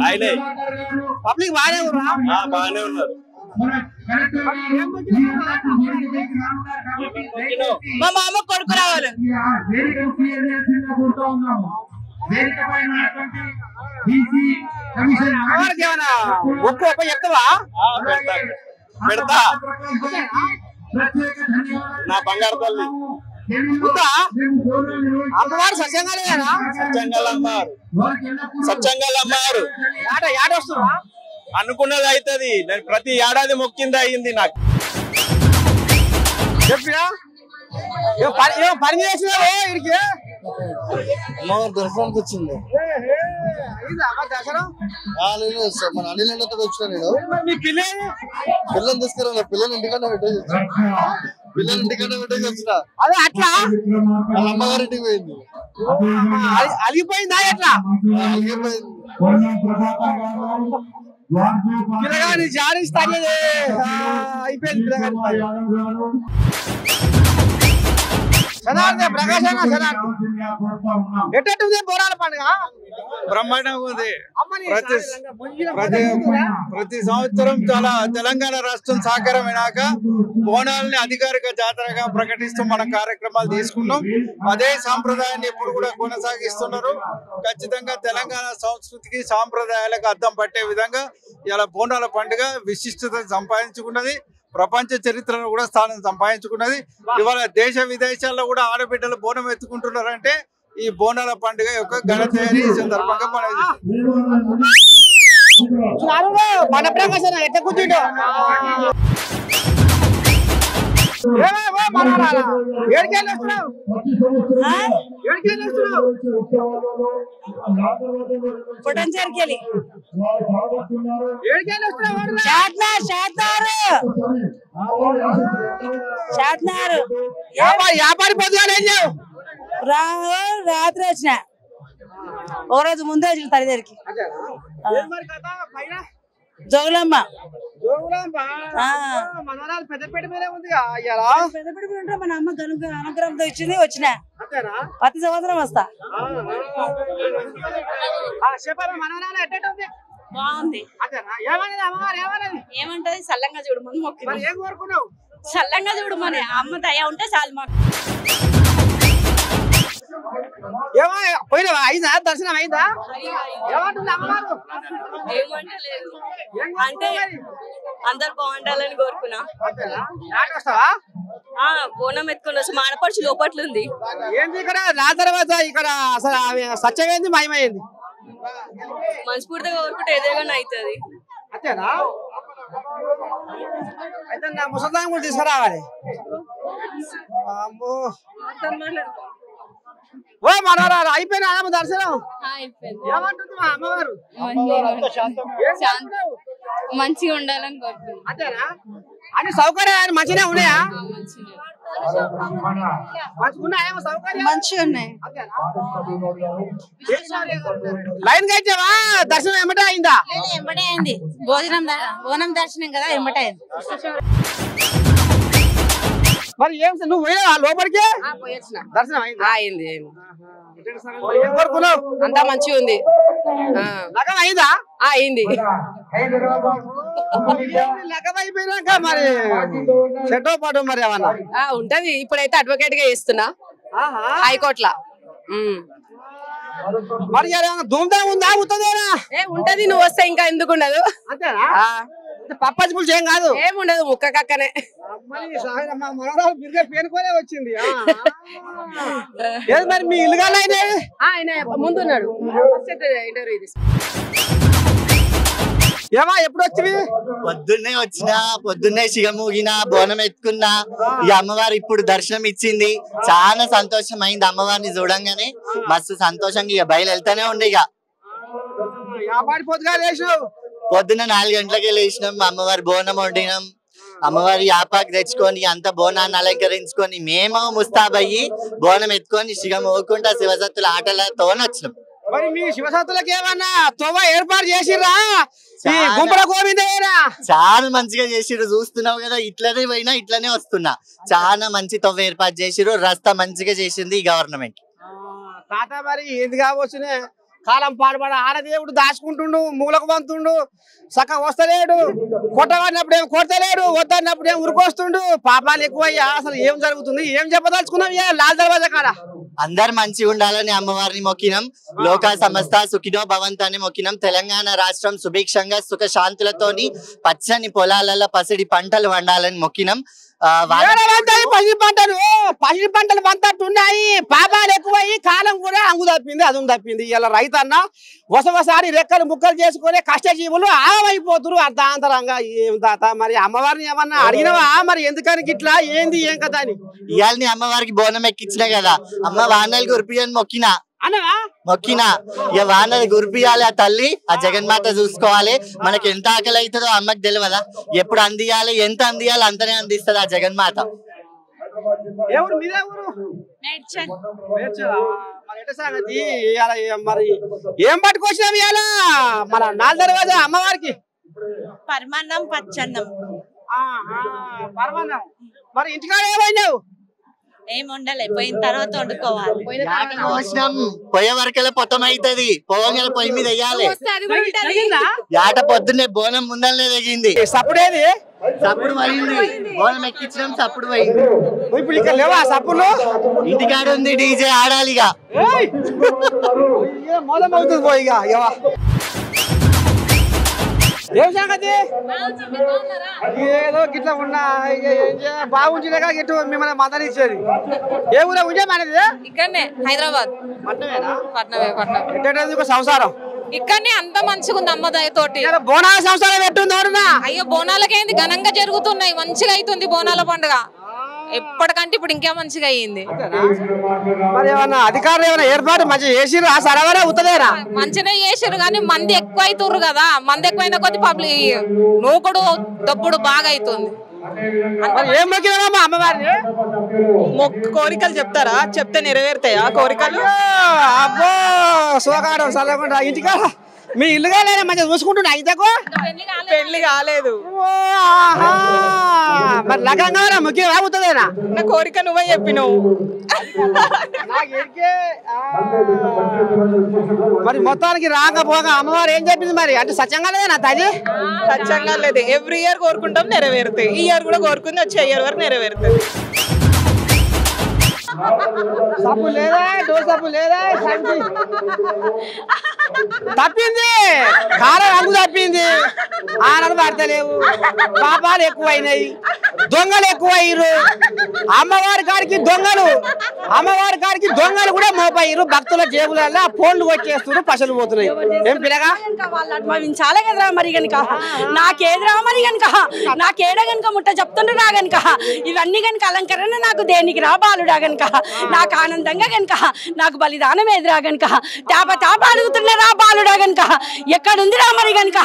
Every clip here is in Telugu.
ఆయనే పబ్లిక్ బాగానే బాగానే ఉన్నారు. మా మామ కొడుకు రావాలి. చెప్తావా? పెడతా నా బంగారు తల్లి అమ్మవారు సత్యంగానే కదా? సత్యంగాలు అమ్మారు యాడ వస్తున్నా అనుకున్నది అవుతుంది. నేను ప్రతి ఏడాది మొక్కింది అయ్యింది నాకు. చెప్పినా పని చేసినావు వీడికి అమ్మవారి దర్శనానికి వచ్చింది. దర్శనం మన అనిలతో వచ్చిన నేను మీ పిల్లని పిల్లల్ని తీసుకురా. పిల్లలు ఇంటికన్నా పెట్టేసి వచ్చిన. అదే అట్లా వాళ్ళ అమ్మగారి ఇంటికి పోయింది. అలిగిపోయిందా ఎట్లా? అలిగిపోయింది. పిల్లగాని జాడి స్థాయి అయిపోయింది. ఎట్టుంది బోనాల పండుగ? బ్రహ్మాండంగా ఉంది. ప్రతి సంవత్సరం చాలా తెలంగాణ రాష్ట్రం సహకారమైనాక బోనాలని అధికారిక జాతరగా ప్రకటిస్తూ మన కార్యక్రమాలు తీసుకున్నాం. అదే సాంప్రదాయాన్ని ఇప్పుడు కూడా కొనసాగిస్తున్నారు. ఖచ్చితంగా తెలంగాణ సంస్కృతికి సాంప్రదాయాలకు అద్దం పట్టే విధంగా ఇలా బోనాల పండుగ విశిష్టత సంపాదించుకున్నది. ప్రపంచ చరిత్రలో కూడా స్థానం సంపాదించుకున్నది. ఇవాళ దేశ విదేశాల్లో కూడా ఆడబిడ్డలు బోనం ఎత్తుకుంటున్నారంటే ఈ బోనాల పండుగ యొక్క ఘనత ఈ సందర్భంగా మన ప్రకాశం ఎట్లా కూర్చుంటో వ్యాపారి పొద్దుగా రాత్రి వచ్చిన ఓ రోజు ముందే వచ్చిన తల్లిదండ్రికి జోగులమ్మ పెద్దపేట మీద ఉంది. పెద్దపేట ఉంటే మన అమ్మ అనుగ్రహంతో ఇచ్చింది. వచ్చిన ప్రతి సంవత్సరం వస్తా. బాగుంది. ఏమంటది? చల్లంగా చూడమని మొక్కి చల్లంగా చూడమని అమ్మ దయ ఉంటే చాలు మాకు. పోయినావా? అయిందా? దర్శనం అయిందా? అంటే అందరు బాగుండాలని కోరుకున్నా. బోనం ఎత్తుకుని వచ్చి మానపడుచు లోపట్లు ఉంది. ఏంటి ఇక్కడ నా తర్వాత ఇక్కడ అసలు సత్యమైంది మయమైంది. మనస్ఫూర్తిగా కోరుకుంటే ఏదేమైనా అవుతుంది. అంతేనా? అయితే నా ముసల్దాన్ని కూడా తీసుకురావాలి. ఓ మనరా అయిపోయినా దర్శనం? ఏమంటుంది మా అమ్మవారు? మంచిగా ఉండాలని కోరుకుంటున్నా. అంతేనా? అన్ని సౌకర్యాలు మంచిగా ఉన్నాయా? మంచిగా ఉన్నాయి. లైన్ కట్టావా? దర్శనం ఎమ్మటే అయిందా? ఎమ్మటే అయింది. బోనం దర్శనం కదా ఎమ్మటే అయింది. మరి ఏం నువ్వు పోయినా లోపలికి? దర్శనం అయింది. అంతా మంచిగా ఉంది. లగం అయిందా? అయింది. లగం అయిపోయినాక మరి చెట్టో పాటు మరి ఏమన్నా ఉంటది. ఇప్పుడైతే అడ్వకేట్ గా చేస్తున్నా హైకోర్టులో. మరి ధూమ్ధాం ఉందా? ఉంటది. నువ్వు వస్తే ఇంకా ఎందుకు ఉండదు? అంతేనా? పప్పచ్చి పులుసు ఏం కాదు? ఏముండదు, ముక్క కక్కనే. పేరుకోలే వచ్చింది. మరి మీ ఇల్లు ఆయన ముందున్నాడు. ఇంటర్వ్యూ ఏమా ఎప్పుడు వచ్చివి? పొద్దున్నే వచ్చినా, పొద్దున్నే శిగమూగినా, బోనం ఎత్తుకున్నా. ఈ అమ్మవారు ఇప్పుడు దర్శనం ఇచ్చింది. చాలా సంతోషం అయింది అమ్మవారిని చూడంగానే. మస్తు సంతోషంగా ఇక బయలు వెళ్తానే ఉండే. ఇక పొద్దున్న 4 గంటలకే లేచినాం. అమ్మవారి బోనం వండినాం. అమ్మవారి యాపాకు తెచ్చుకొని అంత బోనాన్ని అలంకరించుకొని మేము ముస్తాబయ్యి బోనం ఎత్తుకొని శిగమూగుకుంటా శివసత్తుల ఆటలతో వచ్చినాం. మరి మీ శివసత్తులకు ఏమన్నా తొవ్వ ఏర్పాటు చేసిర్రా? గుంపల గోవిందేనా? చాలా మంచిగా చేసిర్రు. చూస్తున్నావు కదా, ఇట్లనే పోయినా ఇట్లనే వస్తున్నా. చాలా మంచి తొవ్వ ఏర్పాటు చేసిర్రు. రస్తా మంచిగా చేసింది ఈ గవర్నమెంట్. తాత మరి ఏంది కావచ్చునే కాలం పాడుపడ ఆడదేవుడు దాచుకుంటుండు మూలకు వంతుండు చక్కగా వస్తలేడు కొట్టబడినప్పుడు ఏం కొడతలేడు వద్దన్నప్పుడు ఏం ఉరికొస్తుండు పాపాలు ఎక్కువయ్యా అసలు ఏం జరుగుతుంది ఏం చెప్పదలుచుకున్నాం లాల్ దర్వాజా కాడ అందరు మంచిగా ఉండాలని అమ్మవారిని మొక్కినాం లోకా సమస్త సుఖినో భవంతని మొక్కినాం తెలంగాణ రాష్ట్రం సుభిక్షంగా సుఖ శాంతులతోని పచ్చని పొలాలలో పసిడి పంటలు వండాలని మొక్కినాం పసిడి పంటలు పంటట్టున్నాయి పాపాలు ఎక్కువయ్యి కాలం కూడా అంగు తప్పింది అది తప్పింది ఇలా రైతన్న వసవసారి రెక్కలు ముక్కలు చేసుకునే కష్టజీవులు ఆగమైపోతున్నారు అర్ధాంతరంగా ఏం తాత మరి అమ్మవారిని ఏమన్నా అడిగినవా మరి ఎందుకని ఇట్లా ఏంది ఏం కదా అని ఇవాళ అమ్మవారికి బోనం ఎక్కించిన కదా అమ్మ వానలు కురిపియని మొక్కినా ఇక వానలు కురిపియాలి ఆ తల్లి ఆ జగన్మాత చూసుకోవాలి మనకి ఎంత ఆకలి అవుతుందో అమ్మకి తెలియదా ఎప్పుడు అందియాలి ఎంత అందియాలి అంతనే అందిస్తుంది ఆ జగన్మాత మరి ఏం పట్టుకొచ్చినాం ఇవాళ మన నాలుగు దర్వాజా అమ్మవారికి పరమాన్నం పచ్చన్నం పరమాన్నం మరి ఇంటికాడ ఏమైనావు ఏం వండలే పోయిన తర్వాత వండుకోవాలి పొయ్య వరకలే పొత్తం అవుతుంది పోవంగల పొయ్యి మీద వేయాలి యాట పొద్దున్నే బోనం ముందరనే తెగింది సప్పుడేది సప్పుడు పోయింది బోనం ఎక్కించడం సప్పుడు పోయింది ఇప్పుడు ఇక్కడ లేవా సప్పులు ఇంటికాడ ఉంది డీజే ఆడాలిగా మొదలు అవుతుంది పోయిగా ఏం సంగతి ఏదో గిట్లా ఉన్నా బాగుంటుందిగా గిట్టు మిమ్మల్ని మద్దతు ఇచ్చేది ఏ ఊరే ఉండే మనది ఇక్కడనే హైదరాబాద్ పట్నమే సంసారం ఇక్కడనే అంత మంచిగా ఉంది అమ్మ దయతోటి బోనాల సంసారం ఎట్టుంది అయ్యో బోనాలకేంది ఘనంగా జరుగుతున్నాయి మంచిగా అవుతుంది బోనాల పండుగ ఎప్పటికంటే ఇప్పుడు ఇంకా మంచిగా అయ్యింది మరి ఏమన్నా అధికారులు ఏమైనా ఏర్పాటు మంచిగా చేసిర్రు సరవరే ఉత్తదేనా మంచిగా చేసారు కానీ మంది ఎక్కువ అవుతుర్రు కదా మంది ఎక్కువైన కొద్ది పబ్లిక్ నూకుడు దప్పుడు బాగా అవుతుంది ఏం మొక్కినామా అమ్మవారిని కోరికలు చెప్తారా చెప్తే నెరవేరుతాయా కోరికలు అబ్బో సోకాడం చల్లకుండా ఇంటికాడ మీ ఇల్లుగా లేదా మంచిగా చూసుకుంటున్నా ఇంతకు పెళ్లి కాలేదు మరి లగంగా ముఖ్యం అవుతుందేనా నా కోరిక నువ్వే చెప్పినావు మరి మొత్తానికి రాకపోగా అమ్మవారు ఏం చెప్పింది మరి అంటే సత్యంగా లేదా నా తల్లి సత్యంగా లేదు ఎవ్రీ ఇయర్ కోరుకుంటాం నెరవేరుతాయి ఈ ఇయర్ కూడా కోరుకుంది వచ్చే ఇయర్ వరకు నెరవేరుతుంది సబ్బు లేదా సబ్బు లేదా తప్పింది కారం రంగు తప్పింది ఆనలు పడతలేవు పాపాలు ఎక్కువైనాయి దొంగలు ఎక్కువయ్యారు అమ్మవారి కాడికి దొంగలు కూడా మోపయ్యారు భక్తుల జేబులలో ఫోన్లు వచ్చేస్తున్నారు పసలు పోతున్నాయి ఏం పిల్లగా వాళ్ళు అనుభవించాలే కదరా మరి కనుక నాకేదిరా మరి కనుక నాకేడ కనుక ముట్ట చెప్తుండ్రా గనుక ఇవన్నీ కనుక అలంకరణ నాకు దేనికి రా బాలుడా గనుక నాకు ఆనందంగా గనుక నాకు బలిదానం ఏదిరా గనుక తాప అడుగుతున్నారా బాలుడా గనుక ఎక్కడుందిరా మరి గనుక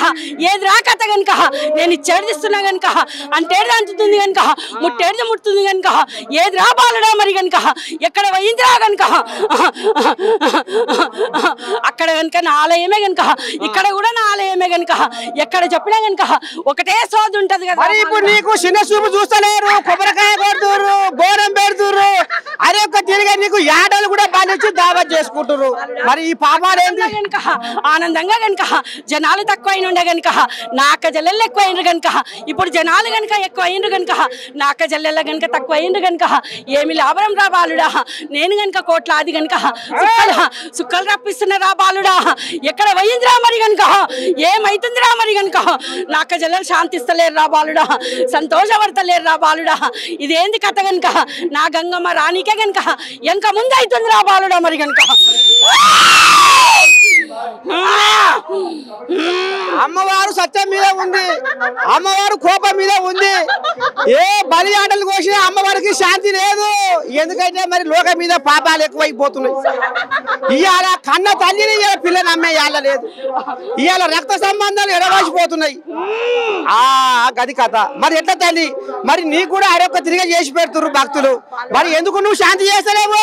ఏదిరా కథ గనుక నేను ఇచ్చేదిస్తున్నా గనుక అంటేది అంటుతుంది గనుక ముట్టేది ముట్టుతుంది గనుక ఏదిరా బాలుడా మరి గనుక ఎక్కడ పోయిందిరా గనుక అక్కడ గనుక నా ఆలయమే గనుక ఇక్కడ కూడా నా ఆలయమే గనుక ఎక్కడ చెప్పినా గనుక ఒకటే సోది ఉంటది కదా ఇప్పుడు నీకు చిన్న చూపు చూస్తలేరు కొబ్బరికాయ కొడుతురు బోనం పెడుతురు అరే ఒక్క తిరిగి నీకు యాడలు కూడా బానిచ్చి దావత్ చేసుకుంటారు మరి ఈ పాపాలు ఏంటి గనుక ఆనందంగా గనుక జనాలు తక్కువైన ఉండే గనుక నా అక్క జల్లెళ్ళు ఎక్కువైనరు గనుక ఇప్పుడు జనాలు గనుక ఎక్కువ అయినరు గనుక నా అక్క జల్లెళ్ళ గనుక తక్కువ అయినరు గనుక ఏమి లాభం రా బాలుడా నేను గనుక కోట్లాది గనుక సుక్కలు రప్పిస్తున్నా బాలుడా ఎక్కడ పోయిందిరా మరి గనుక ఏమైతుందిరా మరి గనుక నా అక్క జల్లెలు శాంతిస్తలేరు రా బాలుడా సంతోషపడతలేరు రా బాలుడా ఇదేంది కథ గనుక నా గంగమ్మ రాణికే గనుక ఎంక ముందు అవుతుందిరా బాలుడా మరి గనుక అమ్మవారు సత్యం మీద ఉంది అమ్మవారు కోపం మీద ఉంది ఏ బలి ఆటలు కోసినా అమ్మవారికి శాంతి లేదు ఎందుకంటే మరి లోకం మీద పాపాలు ఎక్కువైపోతున్నాయి ఇవాళ కన్న తల్లిని ఇవాళ పిల్లని అమ్మే ఇవాళ లేదు ఇవాళ రక్త సంబంధాలు ఎడవాసిపోతున్నాయి గది కథ మరి ఎట్లా తల్లి మరి నీకు కూడా అరొక్క తిరిగి చేసి పెడుతున్నారు భక్తులు మరి ఎందుకు నువ్వు శాంతి చేస్తలేవు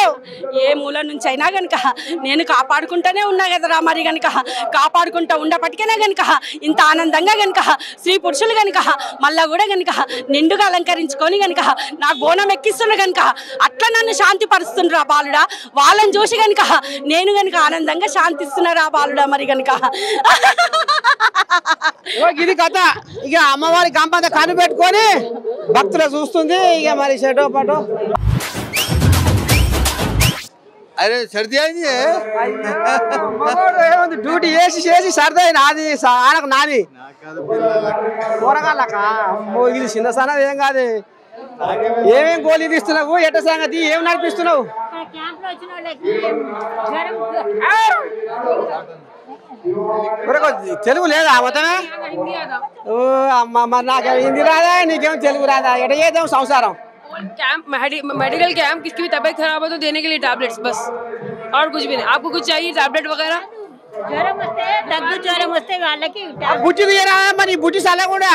ఏ మూల నుంచి అయినా గనుక నేను కాపాడుకుంటూనే ఉన్నా కదరా మరి గనుక కాపాడుకుంటా ఉండపటికనే గనుక ఇంత ఆనందంగా గనుక స్త్రీ పురుషులు గనుక మళ్ళా కూడా గనుక నిండుగా అలంకరించుకొని గనుక నాకు బోనం ఎక్కిస్తున్నారు కనుక అట్లా నన్ను శాంతి పరుస్తుండ్రు ఆ బాలుడా. వాళ్ళని చూసి కనుక నేను కనుక ఆనందంగా శాంతిస్తున్నారు ఆ బాలుడా. మరి కనుక ఇది కథ. ఇక అమ్మవారి గంపంత కను పెట్టుకొని భక్తులు చూస్తుంది. ఇక మరి చెటో పటో అరే సర్ది అయింది డ్యూటీ చేసి సర్ది నాది ఆనకు నాది కూరగాళ్ళక. ఇది చిన్న సన్నది ఏం కాదు. ఏమేం గోళీలు ఇస్తున్నావు, ఎట్ట సంగతి, ఏం నడిపిస్తున్నావు? తెలుగు లేదా మొత్తమే? ఓ అమ్మ, మరి నాకు హిందీ రాదా, నీకేం తెలుగు రాదా? ఎట చేద్దాం సంసారం? कैंप मेडिकल कैंप, किसकी भी तबीयत खराब हो तो देने के लिए टैबलेट्स बस, और कुछ भी नहीं. आपको कुछ चाहिए टैबलेट वगैरह? జ్వరం వస్తే దగ్గు జ్వరం వస్తే వాళ్ళకి బుజ్జి తీయరా మరి, బుజ్జి సల కూడా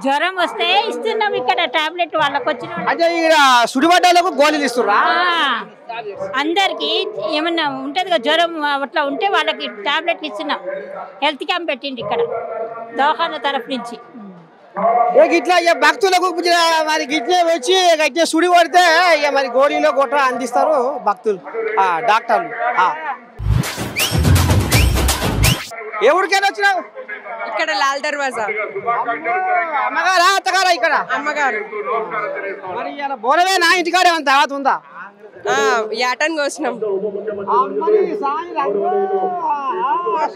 జ్వరం వస్తే ఇస్తున్నాం ఇక్కడ టాబ్లెట్ వాళ్ళకి వచ్చిన అంటే ఇక్కడ సుడిపడ్డలకు గోళీలు ఇస్తుర్రా? అందరికి ఏమన్నా ఉంటది కదా జ్వరం అట్లా ఉంటే వాళ్ళకి టాబ్లెట్ ఇస్తున్నాం. హెల్త్ క్యాంప్ పెట్టిండి ఇక్కడ దవాఖానా తరఫు నుంచి. ఇట్లా ఇక భక్తులకు మరి గిట్లే వచ్చి గట్టిగా సుడి పడితే ఇక మరి గోళీలో గొట్ట అందిస్తారు భక్తులు, డాక్టర్లు. ఏ ఊరికైనా వచ్చినావు? ఇక్కడ లాల్ దర్వాజా. అమ్మగారా అత్తగారా? ఇక్కడ అమ్మగారు. మరి ఇలా బోనమేనా, ఇంటికాడే ఏమైనా తర్వాత ఉందా? యాటన్ కోసినాం.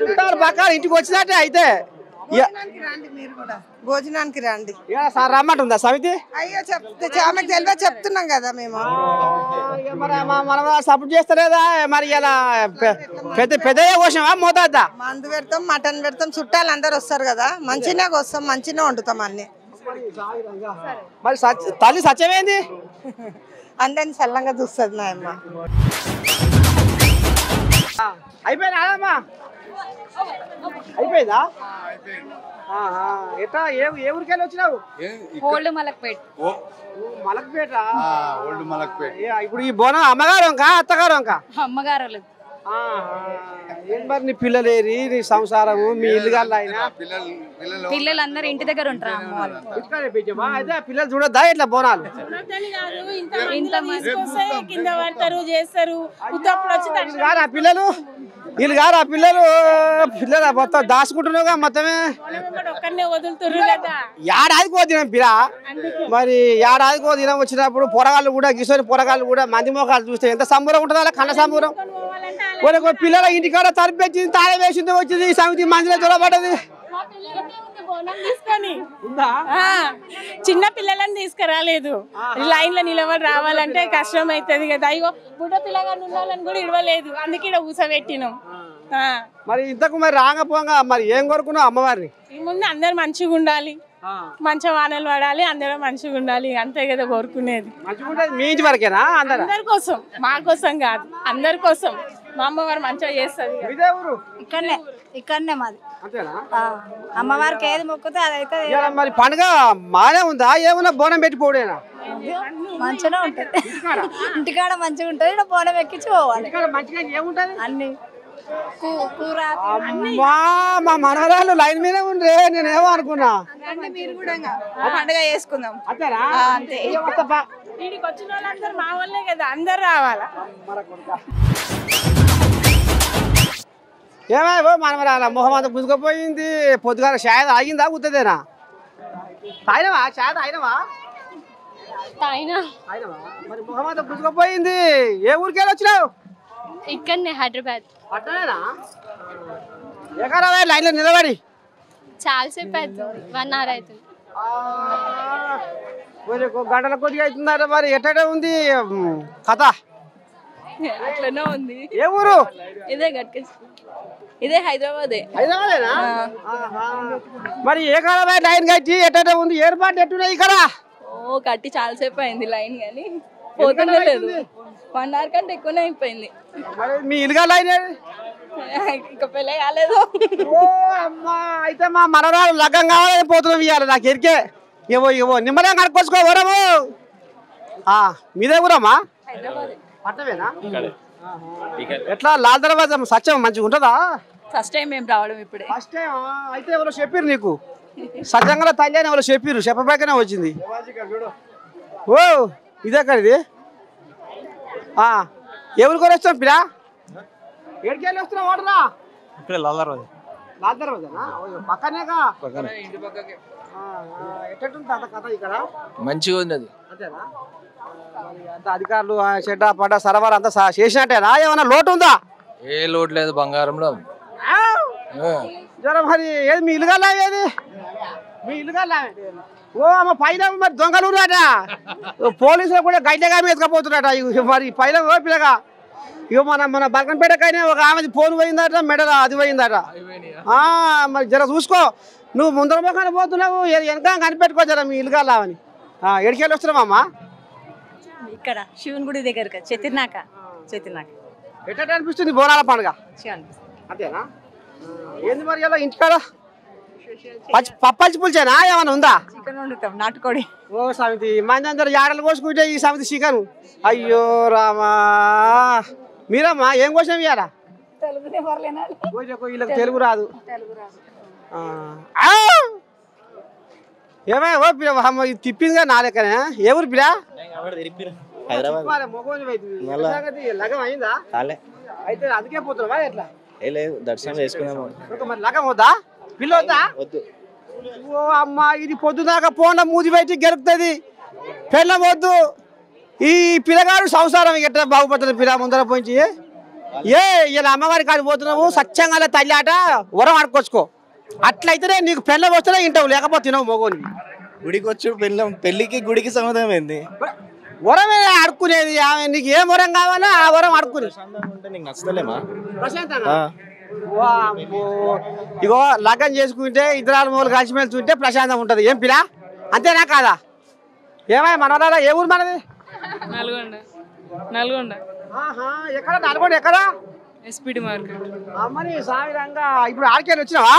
చుట్టాలు పక్కన ఇంటికి వచ్చినట్టే అయితే భోజనానికి రండి సార్ రమ్మంటుందా సమితి? అయ్యో చెప్తే ఆమెకు తెలియదు చెప్తున్నాం కదా మేము. మరి మనం సపోర్ట్ చేస్తలేదా? మరి ఇలా పెద్దగా కోసమా మోతాదా? మందు పెడతాం, మటన్ పెడతాం, చుట్టాలు అందరు వస్తారు కదా, మంచిగా వస్తాం, మంచిగా వండుతాం అన్ని. మరి తల్లి సత్యమేంది? అందరిని చల్లంగా చూస్తుంది నా అమ్మ. అయిపోయిందా? అయిపోయిందా? ఎట్లా ఏ ఊరికెళ్ళి వచ్చినావు? ఓల్డ్ మలక్పేట్. మలక్పేట. ఓల్డ్ మలక్పేట. ఇప్పుడు ఈ బోనం అమ్మగారు ఇంకా అత్తగారు ఇంకా? అమ్మగారు. ఏం మరి నీ పిల్లలేరి, నీ సంసారము, మీ ఇల్లు అయినా పిల్లలందరూ ఇంటి దగ్గర ఉంటారు. అయితే పిల్లలు చూడొద్దా ఇట్లా బోనాలు? కింద పడతారు చేస్తారు. పిల్లలు వీళ్ళు గారు ఆ పిల్లలు మొత్తం దాచుకుంటున్నావుగా మొత్తమే. ఒక్కనే వదులుతుర్రు కదా. ఏడాదికి ఓ దినం పిల్ల, మరి ఏడాదికి ఓ దినం వచ్చినప్పుడు పొరగాళ్ళు కూడా కిషోరి పొరగాళ్ళు కూడా మంది మోకాలు చూస్తే ఎంత సంబరం ఉంటుంది అలా కన్న సంబరం. పిల్లల ఇంటికాడ తరిపేసింది, తాళం వేసింది, వచ్చింది ఈ సమితి మందిలో చొరబడ్డది. చిన్న పిల్లలని తీసుకురాలేదు. లైన్ లో నిలబడి రావాలంటే కష్టం అవుతుంది కదా. అయ్యో బుడ్డ పిల్లగాని ఉన్నోళ్ళని కూడా ఇవ్వలేదు, అందుకే ఇక్కడ కూసబెట్టినాం. మరి ఇంతకు మరి రాకపోగా మరి ఏం కోరుకున్నావు అమ్మవారిని? ఈ ముందు అందరు మంచిగా ఉండాలి, మంచి వానలు పడాలి, అందరూ మంచిగా ఉండాలి, అంతే కదా కోరుకునేది. మీ ఇంటి వరకేనా? అందరి కోసం, మా కోసం కాదు, అందరి కోసం. మా అమ్మవారు మంచిగా చేస్తుంది. ఇక్కడనే మాది. అమ్మవారికి ఏది మొక్కుతే అదైతే. మరి పండుగ మానే ఉందా? ఏమన్నా బోనం పెట్టిపోడేనా? మంచిగా ఉంటది, ఇంటికాడ మంచిగా ఉంటది, ఇక్కడ బోనం ఎక్కించి పోవాలి. అన్ని కూర మా మనవరాలు లైన్ మీద ఉండే, నేనేమో అనుకున్నా. మీరు కూడా పండుగ చేసుకుందాం అంతే. వీడికి వచ్చిన వాళ్ళందరూ మా వాళ్ళే కదా, అందరు రావాలా. ఏమో మనవరాల మొహం అంతా గుంజుకుపోయింది. పొద్దుగాల షాయద ఆగిందా గుర్తదేనా? తాయినవా షాయద? అయినవా? మరి మొహం అంతా గుంజుకుపోయింది. ఏ ఊరికెళ్ళి వచ్చినావు? ఇక్కడనే హైదరాబాద్. అట్టనేనా? ఎక్కడ లైన్లో నిలబడి చాలాసేపు అవుతుంది, 1 hour అవుతుంది. గంటల కొద్దిగా అవుతుందట. మరి ఎట్టే ఉంది కథ? అట్లనే ఉంది. ఏ ఊరు? ఇదే గట్కేసి, ఇదే హైదరాబాదే. హైదరాబాదేనా? మరి ఏ కాలం లైన్ కట్టి ఎట్టే ఉంది? ఏర్పాటు ఎట్టున్నాయి ఇక్కడ? ఓ కట్టి చాలాసేపు అయింది లైన్, కానీ పోతుండే లేదు. 1 hour కంటే ఎక్కువనే అయిపోయింది. మీ ఇల్లుగా లైన్ ఇంకా పెళ్ళి కాలేదు. అమ్మా, అయితే మా మనవరాలు లగ్గం కావాలని పోతున్నాం ఇవ్వాలి. నాకు ఎరికే ఇవో నిమ్మలం కనుక్కోవరము. మీదే ఊరమ్మా? పట్టమేనా? ఎట్లా లాల్ దర్వాజా సత్యం మంచిగా ఉంటుందా? ఫస్ట్ టైం మేము రావడం ఇప్పుడే. ఫస్ట్ టైం అయితే ఎవరో చెప్పారు నీకు? సత్యంగా తల్లి అని వాళ్ళు చెప్పిర్రు, చెప్పబాకనే వచ్చింది. ఓ ఇదెక్కడ ఇది? ఎవరు కూడా వస్తాం పిల్ల? ఏడికెళ్ళి వస్తున్నాం ఓటరా? ఇక్కడ లాల్దర్వాజా. లాల్దర్వాజానా? పక్కనేగా. ఎట్టుంది అంత కథ ఇక్కడ? మంచిగా ఉంది అది. అంతేనా? అంత అధికారులు చెడ్డ పడ్డ సరఫరా అంతా చేసినట్టేనా? ఏమన్నా లోటు ఉందా? ఏ లోటు లేదు, బంగారంలో. జర మరి ఏది మీ ఇల్లుగల్లా? ఏది మీ ఇల్లుగల్లా? ఓ అమ్మ పైన మరి దొంగలు అట, పోలీసులు కూడా గడ్డగా ఎత్తుకపోతున్నారట. మరి పైన ఓ పిల్లగా ఇక మన బల్కంపేటకైనా ఒక ఆమెది ఫోన్ పోయిందట, మెడల అది పోయిందట. మరి జర చూసుకో, నువ్వు ముందర మొక్కన పోతున్నావు, వెనక కనిపెట్టుకో జర మీ ఇల్లుగల్లా అని. ఎడికెళ్ళి వస్తున్నావమ్మా? ఇక్కడ శివుని గుడి దగ్గర చెతిర్నాక. ఎట్లా అనిపిస్తుంది బోనాల పండుగ? అంతేనా? ఏంది మరి ఇలా ఇంటికాడ పప్పచ్చి పులిచేనా ఏమన్నా ఉందా? చికెన్ వండుతాం, నాటుకోడి. ఓ సమితి మంది అందరు యాడలు కోసుకుంటే ఈ సమితి చికెన్. అయ్యో రామా, మీరమ్మా ఏం కోసం ఇయ్యారా? వీళ్ళకి తెలుగు రాదు. ఏమై ఓ పిల్ల తిప్పిందిగా నా లెక్కనే. ఏ ఊరు పిల్ల? లగం అయిందా? అయితే అందుకే పోతున్నావా ఎట్లా? దర్శనం చేసుకున్నాము. మరి లగం వద్దా? పిల్ల వద్దా? ఓ అమ్మా, ఇది పొద్దుదాకా ఫోన్లో మూది పెట్టి గెలుపుతుంది. పెళ్ళం వద్దు. ఈ పిల్లగాడు సంసారం ఎట్లా బాగుపడుతుంది? పిల్ల ముందర పోయించి ఇలా అమ్మవారి కాడికి పోతున్నావు, సత్యంగా తల్లి ఆట వరం ఆడుకోవచ్చుకో. అట్లయితేనే నీకు పెళ్ళం వస్తేనే ఇంటావు, లేకపోతే తినవు మొగోని. గుడికి వచ్చి పెళ్ళికి గుడికి సంబంధం ఏంది? వరమే అడుక్కునేది. ఆమె నీకు ఏం వరం కావాలో ఆ వరం అడుక్కునే. నీకు నచ్చలేమా? ఇగో లగ్గం చేసుకుంటే ఇద్దరు మూలు కలిసి మెలుచుంటే ప్రశాంతం ఉంటది. ఏం పిల్ల? అంతేనా కాదా? ఏమై మనవరాలా? ఏ ఊరు మనది? నల్గొండ. ఎక్కడ నల్గొండ? ఎక్కడ? SPD market. అమ్మని సామిరంగా ఇప్పుడు ఆడికెళ్ళి వచ్చినావా?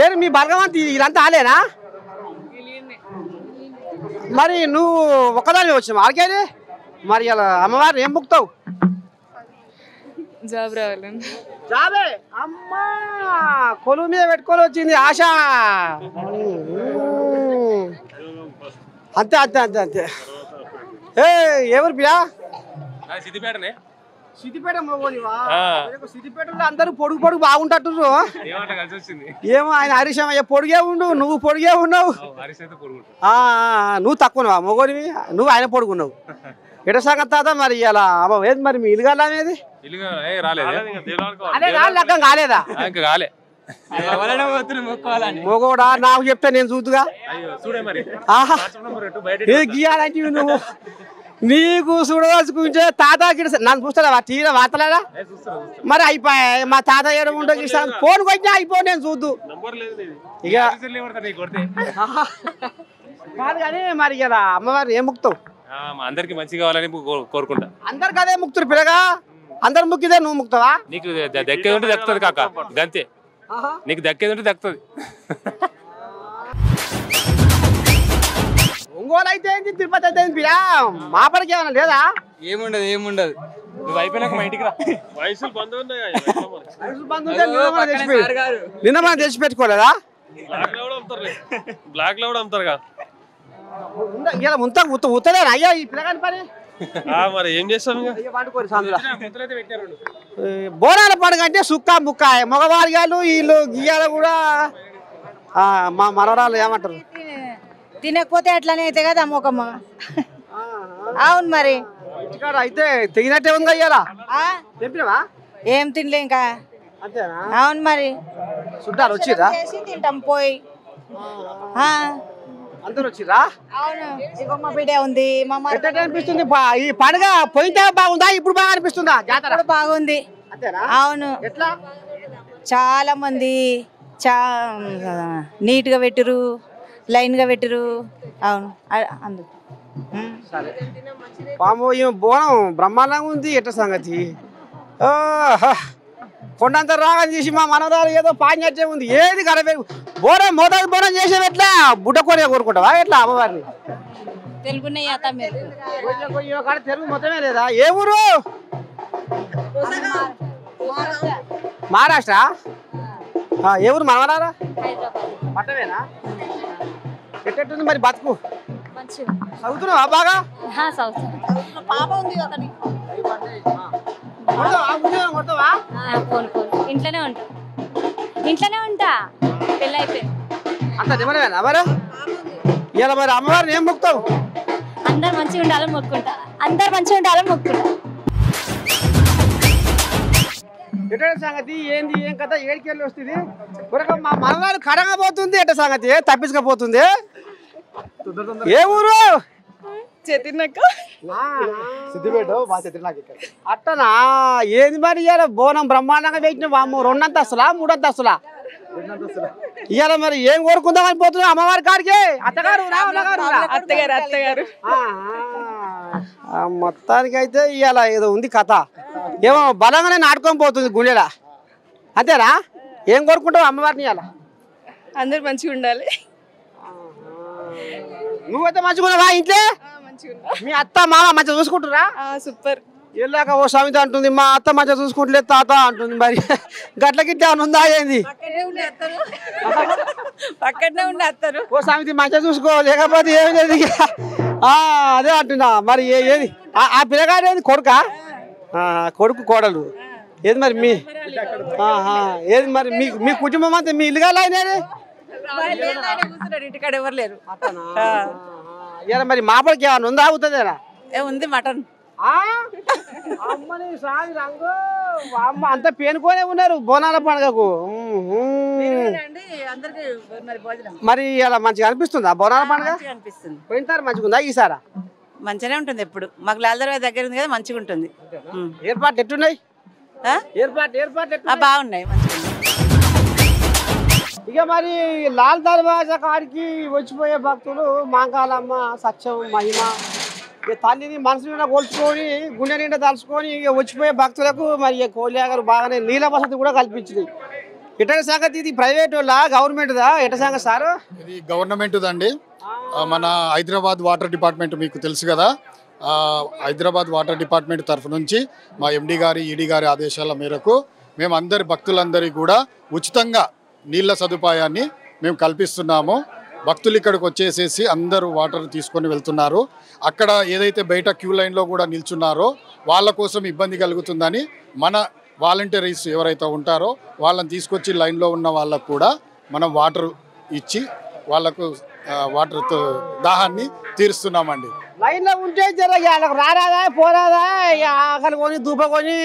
ఏరు మీ బలగవంతి ఇదంతా ఆలేనా? మరి నువ్వు ఒక్కదాని వచ్చినావు ఆడికెళ్ళి? మరి ఇలా అమ్మవారిని ఏం ముక్తావు? జాబ్ రావాలండి. జాబే? అమ్మా, కొలువు మీద పెట్టుకొని వచ్చింది ఆశ. అంతే అంతే అంతే అంతే. ఎవరు పిల్ల? సిద్దిపేటనే. సిద్దిపేట మగోనివా? సిద్దిపేటలో అందరూ పొడుగు బాగుంటట్టు. ఏమో ఆయన హరీశమయ్య పొడిగే ఉండు, నువ్వు పొడిగే ఉన్నావు. నువ్వు తక్కువవా మగోనివి? నువ్వు ఆయన పొడుగున్నావు. ఎట సంగతి తాత? మరి ఇలా ఏది మరి మీ ఇల్లు అనేది? అదే లగ్గం కాలేదా? మొగోడా నాకు చెప్తే నేను చూద్దుగా. గీయాలంటే నువ్వు నీకు చూడదలుచుకుంటే తాతకి నన్ను చూస్తాడా? తీర వార్తలేదా? మరి అయిపోయాయి. మా తాత ఏడు ఉండదు, ఫోన్ కొట్టినా అయిపో, నేను చూద్దు ఇక కాదు. కానీ మరి ఇలా అమ్మవారిని ఏం ముక్తావు? అందరికి మంచి కావాలని కోరుకుంటా. అందరికి అదే ముక్తురు పిల్లగా? అందరు ముక్కిదే నువ్వు ముక్తావా? నీకు దక్కేది ఉంటే దక్కుతుంది కాక, గంతే. నీకు దక్కేది ఉంటే దక్కుతుంది. ఒంగోలు అయితే ఏంటి, తిరుపతి అయితే ఏంటి పిల్ల? మాపడికి ఏమన్నా లేదా? ఏముండదు. నువ్వు అయిపోయినాక మా ఇంటికి రా. వయసులు బంధు నిన్న మనం తెచ్చి పెట్టుకోలేదా? బ్లాక్ లో కూడా అమ్ముతారు. ఇలా ఉత్తలేనా అయ్యా ఈ పిల్లగాని పని? మరి ఏం చేస్తాం? బోనాల పండుగ అంటే సుక్క ముక్క. మగవారిగాలు వీళ్ళు గీయాలు కూడా మా మనవరాలు ఏమంటారు? తినకపోతే అట్లానే అయితే కదా అమ్మకమ్మ. అవును మరి అయితే తెగినట్టే ఉంది అయ్యాలా? తెంపినవా? ఏం తినలే ఇంకా. అంతేనా? అవును మరి చుట్టాలు వచ్చిరా? తింటాం పోయి. అందరు వచ్చిరా? అవును, ఇంకొక బిడ్డ ఉంది. అనిపిస్తుంది ఈ పండుగ పోయితే బాగుందా, ఇప్పుడు బాగా అనిపిస్తుందా? జాతర బాగుంది. అవును, ఎట్లా చాలా మంది నీట్ గా పెట్టిరు, లైన్ గా పెట్టిరు. అవును, అందుకు పాము బోనం బ్రహ్మాండంగా ఉంది. ఎట్ట సంగతి? కొండంత రాగం చేసి మా మనవరాలు ఏదో పాంచే ఉంది. ఏది కలపే బోనం మోతాదు బోనం చేసేవి ఎట్లా? బుడ్డ కొనే కోరుకుంటావా ఎట్లా అమ్మవారిని? తెలుగు తెలుగు మొత్తమే లేదా? ఏ ఊరు? మహారాష్ట్ర. ఏ ఊరు మనవరారా? పట్టవేనా ఎట్టెట్టుంది మరి బతుకు చదువుతున్నావా బాగా పాప ఉంది ఒకటి కొడతావా ఇంట్లోనే ఉంటా ఇంట్లోనే ఉంటా పెళ్ళి అయిపోయింది అంత నిమ్మడమేనా మరి ఇలా మరి అమ్మవారిని ఏం మొక్కుతావు అందరు మంచిగా ఉండాలని మొక్కుంటా అందరు మంచిగా ఉండాలని మొక్కుంటా ఎట సంగతి ఏంది ఏం కథ ఏడికెళ్ళి వస్తుంది మా మనవాళ్ళు కడగబోతుంది ఎట సంగతి తప్పించకపోతుంది ఏ ఊరు అట్టనా ఏంది మరి ఇవాళ బోనం బ్రహ్మాండంగా పెట్టిన వాము 2 అంతస్తులా 3 అంతస్తులా ఇవాళ మరి ఏం కోరుకుందామని పోతున్నావు అమ్మవారి కాడికి అత్తగారు మొత్తానికి అయితే ఇవాళ ఏదో ఉంది కథ ఏమో బలంగానే నాటుకొని పోతుంది గుండెలా అంతేనా ఏం కోరుకుంటావు అమ్మవారిని ఇవాళ అందరు మంచిగా ఉండాలి నువ్వైతే మంచిగా ఉన్నావా ఇంట్లో మీ అత్త మామ మంచిగా చూసుకుంటురా సూపర్ వెళ్ళాక ఓ సమిత అంటుంది మా అత్త మంచిగా చూసుకుంటలేదు తాత అంటుంది మరి గట్ల గిట్ల ఉందా ఏంది పక్కనే ఉండి వస్తారు ఓ సమితి మంచిగా చూసుకో లేకపోతే ఏమి లేదు అదే అంటున్నా మరి ఏది ఆ పిల్లగాడు ఏది కొడుకా కొడుకు కోడలు ఏది మరి మీ ఏది మరి మీ కుటుంబం అంతా మీ ఇల్లుగా అయినా ఇంటికాడ ఎవరు లేరు ఇలా మరి మాపడికి ఏమన్నా ఉందా అవుతుందేనా ఉంది మటన్ అమ్మని సాగి రంగు అమ్మ అంతా పేనుకోనే ఉన్నారు బోనాల పండుగకు మరి ఇలా మంచిగా అనిపిస్తుందా బోనాల పండుగ అనిపిస్తుంది పోయినసారి మంచిగా ఉందా ఈసారా మంచిగానే ఉంటుంది ఎప్పుడు మాకు లాల్దర్వాజ దగ్గర ఉంది కదా మంచిగా ఉంటుంది ఏర్పాట్లు ఎట్టున్నాయి ఏర్పాట్లు బాగున్నాయి ఇక మరి లాల్ దర్వాజా కాడికి వచ్చిపోయే భక్తులు మాంకాలమ్మ సత్యం మహిమ ఇక తల్లిని మనసు నిండా కొలుచుకొని గుండె నిండా తలుచుకొని ఇక వచ్చిపోయే భక్తులకు మరి ఇక కోలియాగారు బాగానే నీళ్ళ వసతి కూడా కల్పించింది ఎట సంగతి ఇది ప్రైవేట్ వాళ్ళ గవర్నమెంట్దా ఎట సంగతి సార్ ఇది గవర్నమెంట్ అండి మన హైదరాబాద్ వాటర్ డిపార్ట్మెంట్ మీకు తెలుసు కదా హైదరాబాద్ వాటర్ డిపార్ట్మెంట్ తరఫు నుంచి మా ఎండి గారి ఈడీ గారి ఆదేశాల మేరకు మేము అందరి భక్తులందరికీ కూడా ఉచితంగా నీళ్ళ సదుపాయాన్ని మేము కల్పిస్తున్నాము భక్తులు ఇక్కడికి వచ్చేసేసి అందరూ వాటర్ తీసుకొని వెళ్తున్నారు అక్కడ ఏదైతే బయట క్యూ లైన్లో కూడా నిల్చున్నారో వాళ్ళ కోసం ఇబ్బంది కలుగుతుందని మన వాలంటీర్స్ ఎవరైతే ఉంటారో వాళ్ళని తీసుకొచ్చి లైన్లో ఉన్న వాళ్ళకు కూడా మనం వాటర్ ఇచ్చి వాళ్ళకు వాటర్తో దాహాన్ని తీరుస్తున్నామండి లైన్లో ఉంటే వాళ్ళకి రారాదా పోరాదా ఆకలి కొని దూపకొని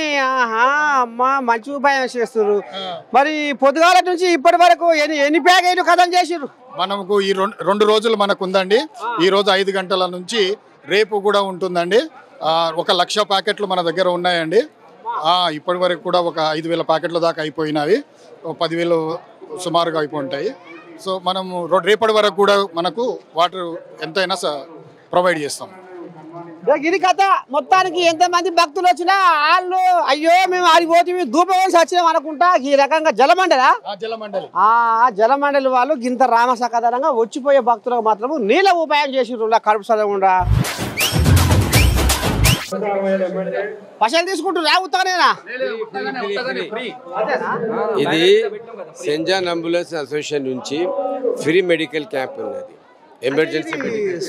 అమ్మ మంచి ఉపాయం చేస్తున్నారు మరి పొద్దుగాల నుంచి ఇప్పటి వరకు ఎన్ని ప్యాకేజీలు కథం చేసిర్రు మనకు ఈ 2 రోజులు మనకు ఉందండి ఈ రోజు 5 గంటల నుంచి రేపు కూడా ఉంటుందండి 1,00,000 ప్యాకెట్లు మన దగ్గర ఉన్నాయండి ఇప్పటి వరకు కూడా ఒక 5,000 ప్యాకెట్ల దాకా అయిపోయినవి 10,000 సుమారుగా అయిపోయి సో మనము రేపటి వరకు కూడా మనకు వాటర్ ఎంతైనా ప్రొవైడ్ చేస్తాం ఇది కథ మొత్తానికి ఎంతమంది భక్తులు వచ్చినా వాళ్ళు అయ్యో మేము ఆడిపోతే దూపవేసి వచ్చినాం అనుకుంటా ఈ రకంగా జలమండలి వాళ్ళు గింత రామసకదనంగా వచ్చిపోయే భక్తులకు మాత్రం నీళ్ళ ఉపాయం చేసిర్రు కడుపు చదవకుండా పైసలు తీసుకుంటున్నా ఉత్తగానేనా ఇది సెంట్ జాన్ అంబులెన్స్ అసోసియేషన్ నుంచి ఫ్రీ మెడికల్ క్యాంప్ ఉన్నది ఎమర్జెన్సీ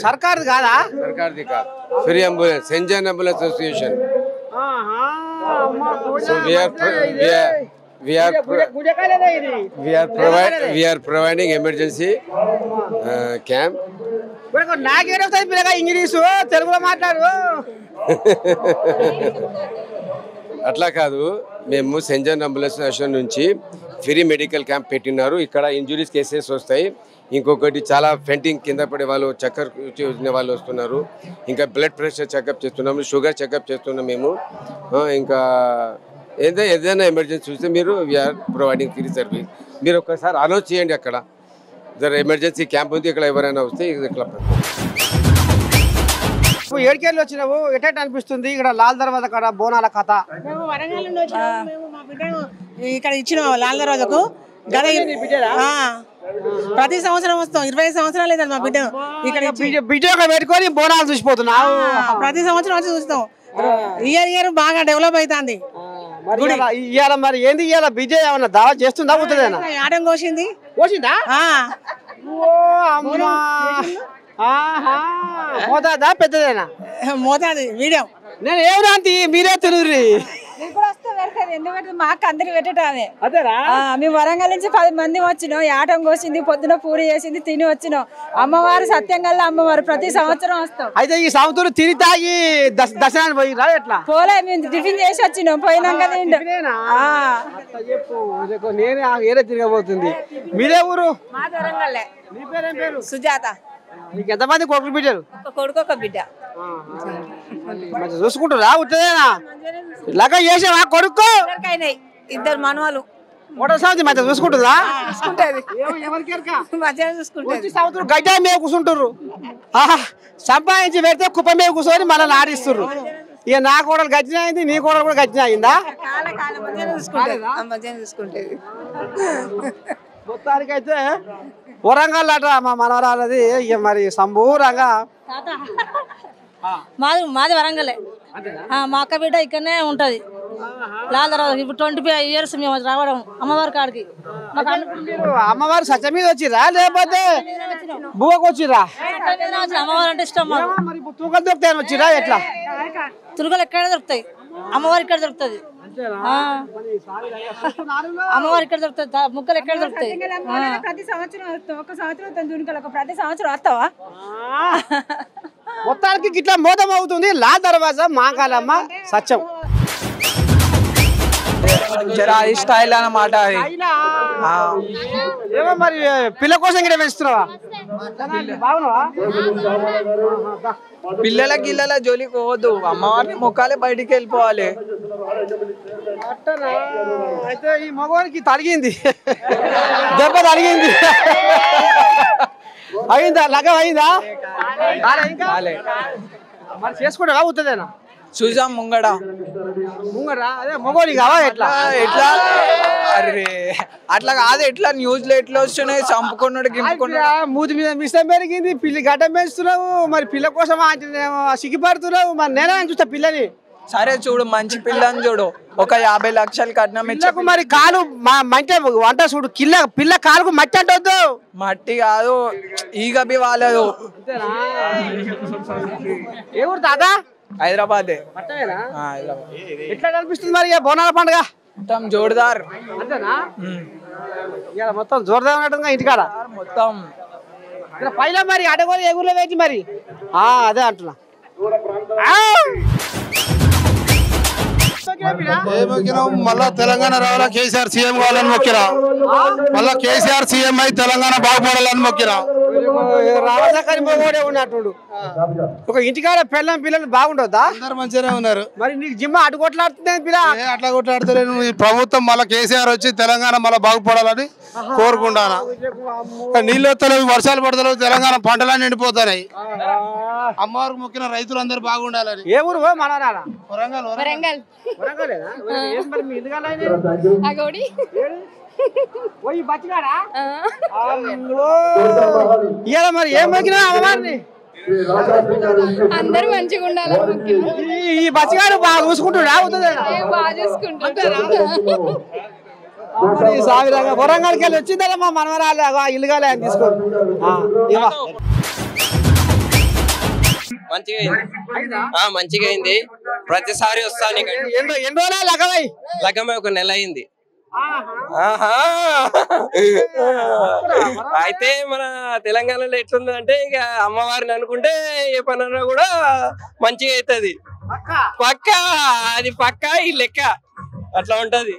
సర్కార్ కాదా సర్కార్ది కాదు free ambulance saint John ambulance association so we are providing emergency camp నాకేడొస్తుంది పిల్లగా ఇంగ్లీషు తెలుగులో మాట్లాడు అట్లా కాదు మేము సెంట్ జాన్ అంబులెన్స్ అసోసియేషన్ నుంచి ఫ్రీ మెడికల్ క్యాంప్ పెట్టినారు ఇక్కడ ఇంజురీస్ కేసెస్ వస్తాయి ఇంకొకటి చాలా ఫెంటింగ్ కింద పడే వాళ్ళు చక్కర్ వచ్చిన వాళ్ళు వస్తున్నారు ఇంకా బ్లడ్ ప్రెషర్ చెకప్ చేస్తున్నాము షుగర్ చెకప్ చేస్తున్నాం మేము ఇంకా ఏదైనా ఎమర్జెన్సీ చూస్తే మీరు వీఆర్ ప్రొవైడింగ్ ఫ్రీ సర్వీస్ మీరు ఒకసారి అనౌన్స్ చేయండి అక్కడ జర ఎమర్జెన్సీ క్యాంప్ ఉంది ఇక్కడ ఎవరైనా వస్తే ఇక్కడ ఏడుకేళ్ళు వచ్చినావు ఎట్ట అనిపిస్తుంది ఇక్కడ లాల్ దర్వాజా కాడ బోనాల కథ మేము వరంగల్ నుండి వచ్చినాము మేము మా బిడ్డను ఇక్కడ ఇచ్చినాము లాల్ దర్వాజాకు గత ప్రతి సంవత్సరం వస్తాం 20 సంవత్సరాలు లేదు మా బిడ్డను ఇక్కడ బిడ్డ పెట్టుకొని బోనాలు చూసిపోతున్నావు ప్రతి సంవత్సరం వచ్చి చూస్తాం ఇయర్ బాగా డెవలప్ అవుతుంది ఇవాళ మరి ఏంది ఇవాళ బిజయ్ ఏమన్నా దావా చేస్తుందా అవుతుందేనా ఆటం కోసింది పోసిందా ఓ అమ్మా ఆహా మోతాదా పెద్దదేనా మోతాది మీడియం నేను ఏమరాంతి మీరే తిరుగురి ఎందుకంటే మాకు అందరికి పెట్టామే అదేరా మేము వరంగల్ నుంచి 10 మంది వచ్చినాం యాటం కోసింది పొద్దున పూరి చేసింది తిని వచ్చినాం అమ్మవారు సత్యంగల్లా అమ్మవారు ప్రతి సంవత్సరం వస్తాం అయితే ఈ సంవత్సరం తిని తాగి దర్శనానికి పోయిరా ఎట్లా పోలే మేము టిఫిన్ చేసి వచ్చినాం పోయినాక చెప్పు నేనే వేరే తిరగబోతుంది మీరే ఊరు మా వరంగల్లే మీ పేరేం పేరు సుజాత మీకు ఎంతమంది కొడుకులు బిడ్డలు ఒక కొడుకు ఒక బిడ్డ చూసుకుంటారా ఉత్తదేనా ఇలాగా చేసావా కొడుకు ఇద్దరు మనవాళ్ళు ఒకటో సంవత్సరం మంచిగా చూసుకుంటుందా సంవత్సరం గడ్డ మీద కూర్చుంటారు సంపాదించి పెడితే కుప్ప మీద కూర్చొని మళ్ళీ ఆడిస్తుర్రు ఇక నా కోడలు గచ్చిన అయింది నీ కోడలు కూడా గచ్చిన అయిందా చూసుకుంటేది మొత్తానికైతే వరంగల్ అట మా మనవరాలది ఇక మరి సంబూరంగా మాది వరంగలే మా అక్క బిడ్డ ఇక్కడనే ఉంటది ఇప్పుడు 25 years మేము రావడం అమ్మవారి కాడికి అమ్మవారు సత్య మీద వచ్చిరా లేకపోతే బువ్వకు వచ్చిరా అమ్మవారు అంటే ఇష్టం తూకలు దొరుకుతాయని వచ్చిరా ఎట్లా తురుగలు ఎక్కడ దొరుకుతాయి అమ్మవారి ఇక్కడ దొరుకుతుంది అమ్మవారి ఇక్కడ దొరుకుతుంది ముక్కలు ఎక్కడ దొరుకుతాయి ప్రతి సంవత్సరం ఒక సంవత్సరం దునికలు ప్రతి సంవత్సరం వస్తావా మొత్తానికి గిట్లా మోదం అవుతుంది లా దర్వాజా మాంకాలమ్మ సత్యం స్టైల్ అన్నమాట ఏమో మరి పిల్ల కోసం గిట్ట పెంచుతున్నావా పిల్లల గిల్లల జోలికి పోవద్దు అమ్మవారిని మొక్కాలే బయటికి వెళ్ళిపోవాలి అయితే ఈ మగవానికి తలిగింది దెబ్బ తలిగింది అయిందా లగం అయిందా మరి చేసుకుంటే అవుతుందేనా చూసాం ముంగడా అదే మగోడి కావా ఎట్లా ఎట్లా అరే అట్లా కాదు ఎట్లా న్యూస్ లో ఎట్లా వస్తున్నాయి చంపుకున్నాడు గింపుకున్నాడు మూతి మీద మిసం పెరిగింది పిల్లి గడ్డం పెంచుతున్నావు మరి పిల్ల కోసం సిగ్గుపడుతున్నావు మరి నేనే చూస్తా పిల్లని సరే చూడు మంచి పిల్లని చూడు ఒక 50 లక్షలు కట్నం ఇచ్చాకు మరి కాలు మంచి వంట చూడు పిల్ల కాలుకు మట్టి అంటొద్దు మట్టి కాదు ఈగ బి వాలేదు ఏ ఊరు దాదా హైదరాబాద్ ఎట్లా కనిపిస్తుంది మరి బోనాల పండుగ మొత్తం జోర్దార్ అంతేనా మొత్తం జోర్దార్ ఉన్నట్టుగా ఇంటికాడ మొత్తం పైన మరి అడగోలు ఎగురులో వేసి మరి అదే అంటున్నా మళ్ళా తెలంగాణ రావాలా కేసీఆర్ సీఎం కావాలని మొక్కిరా మళ్ళా కేసీఆర్ సీఎం అయి తెలంగాణ బాగుపడాలని మొక్కిరా రాజకీయ మగోడే ఉన్నట్టు ఒక ఇంటికాడ పిల్లలు బాగుండొద్దా అందరు మంచిగానే ఉన్నారు మరి నీకు జిమ్మ అటు కొట్లాడుతుంది పిల్ల అట్లా కొట్లాడతలేను ఈ ప్రభుత్వం మళ్ళా కేసీఆర్ వచ్చి తెలంగాణ మళ్ళీ బాగుపడాలని కోరుకుంటాను నీళ్ళు వస్తలేవు వర్షాలు పడతలేవు తెలంగాణ పంటలన్నీ ఎండిపోతున్నాయి అమ్మవారికి మొక్కిన రైతులు అందరు బాగుండాలని ఏ ఊరు మన వరంగల్ వరంగల్ మరి ఏం మొక్కినా అమ్మవారిని అందరూ మంచిగా ఉండాలి ఈ బచ్చిగాడు బాగా చూసుకుంటున్నా బాగా చూసుకుంటారు వరంగల్కి వెళ్ళి వచ్చిందా మా మనవరాలు ఇల్లుగాలే అని తీసుకోండి మంచిగా అయింది ప్రతిసారి వస్తాను ఎన్ని రోజులు లగమై లగమై ఒక నెల అయింది అయితే మన తెలంగాణలో ఎట్లుందంటే ఇక అమ్మవారిని అనుకుంటే ఏ పనన్నా కూడా మంచిగా అవుతుంది పక్కా అది పక్కా ఈ లెక్క అట్లా ఉంటది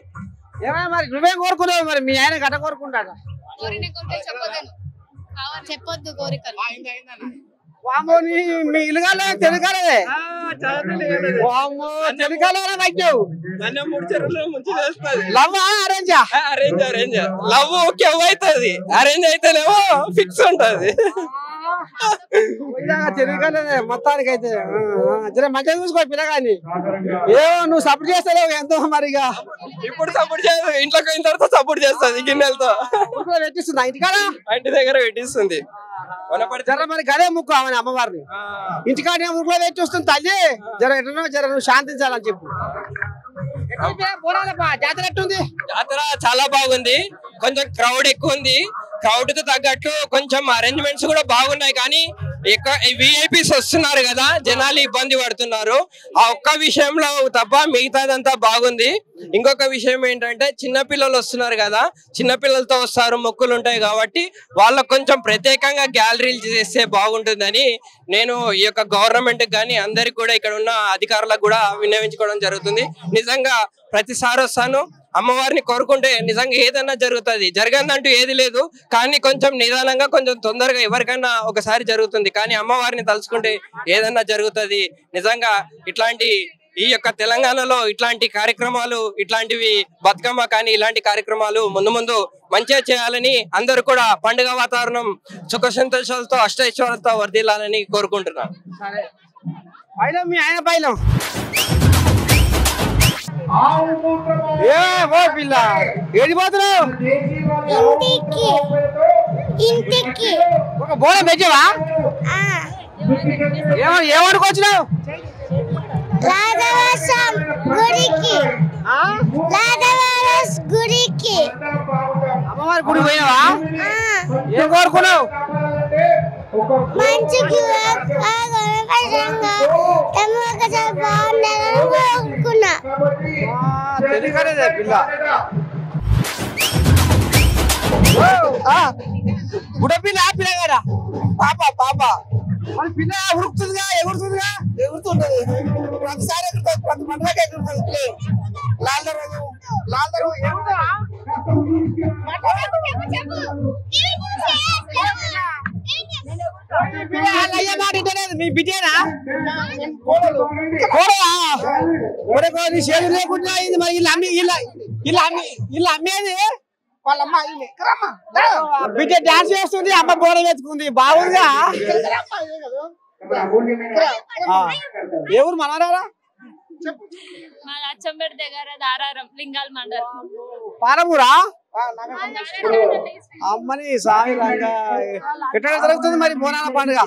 మరి నువ్వేం కోరుకున్నావు మరి మీ ఆయన గట్ట కోరుకుంటాడు చెప్పొద్దు కోరికలు మీ ఇల్లుగాలే తెలుగాలే లవ్ అరేంజా అరేంజ్ లవ్ ఓకే అవుతుంది అరేంజ్ అయితేనేమో ఫిక్స్ ఉంటది తెలుగానే మొత్తానికి అయితే మంచిగా చూసుకో పిల్లగాని ఏమో నువ్వు సపోర్ట్ చేస్తావు ఎంతో మరిగా ఇప్పుడు సపోర్ట్ చేయదు ఇంట్లోకి అయిన తర్వాత సపోర్ట్ చేస్తుంది గిన్నెలతో పెట్టిస్తుందా ఇంటికాడ ఇంటి దగ్గర పెట్టిస్తుంది మరి గదే ముక్కు ఆమె అమ్మవారిని ఇంటికాడ ఊరిలో పెట్టి వస్తుంది తల్లి జర నువ్వు శాంతించాలని చెప్పు జాతర ఎట్టుంది జాతర చాలా బాగుంది కొంచెం క్రౌడ్ ఎక్కువ ఉంది క్రౌడ్ కు తగ్గట్టు కొంచెం అరేంజ్మెంట్స్ కూడా బాగున్నాయి. కానీ విఐపీస్ వస్తున్నారు కదా, జనాలు ఇబ్బంది పడుతున్నారు. ఆ ఒక్క విషయంలో తప్ప మిగతాదంతా బాగుంది. ఇంకొక విషయం ఏంటంటే చిన్నపిల్లలు వస్తున్నారు కదా, చిన్నపిల్లలతో వస్తారు, మొక్కులు ఉంటాయి కాబట్టి వాళ్ళకు కొంచెం ప్రత్యేకంగా గ్యాలరీలు చేస్తే బాగుంటుందని నేను ఈ యొక్క గవర్నమెంట్ కానీ అందరికి కూడా ఇక్కడ ఉన్న అధికారులకు కూడా విన్నవించుకోవడం జరుగుతుంది. నిజంగా ప్రతిసారి వస్తాను, అమ్మవారిని కోరుకుంటే నిజంగా ఏదన్నా జరుగుతుంది. జరగదంటూ ఏది లేదు, కానీ కొంచెం నిదానంగా కొంచెం తొందరగా ఎవరికైనా ఒకసారి జరుగుతుంది. కానీ అమ్మవారిని తలుచుకుంటే ఏదన్నా జరుగుతుంది. నిజంగా ఇట్లాంటి ఈ యొక్క తెలంగాణలో ఇట్లాంటి కార్యక్రమాలు, ఇట్లాంటివి బతుకమ్మ కానీ ఇలాంటి కార్యక్రమాలు ముందు ముందు మంచిగా చేయాలని, అందరూ కూడా పండుగ వాతావరణం సుఖ సంతోషాలతో అష్టైశ్వర్యాలతో వర్ధిల్లాలని కోరుకుంటున్నాను. ఏడిపోతున్నావు? ఒక బోనం తెచ్చావా? ఏమనుకొచ్చినావు? అమ్మవారి గుడి పోయినావా? ఏం కోరుకున్నావు? బుడపిల్ల పిల్ల కదా, పాప పాప పిల్ల ఉరుకుతుందిగా, ఎగురుతుందిగా, ఎగురుతుంటది ప్రతిసారి, ప్రతి పండుగ ఎగురుతుంది. లాల్ రోజు మీ బిడ్డేనా? చేదు లేకుండా మరి ఇల్లు అమ్మేది వాళ్ళమ్మ. బిడ్డ డాన్స్ చేస్తుంది, అమ్మ బోనం ఎత్తుకుంది, బాగుందిగా. ఎవరు మనరారా? అచ్చంపేట దగ్గర దారారం లింగాల మండలం పాలమూరా? అమ్మని సామి ఎట్లా జరుగుతుంది మరి బోనాల పండుగ?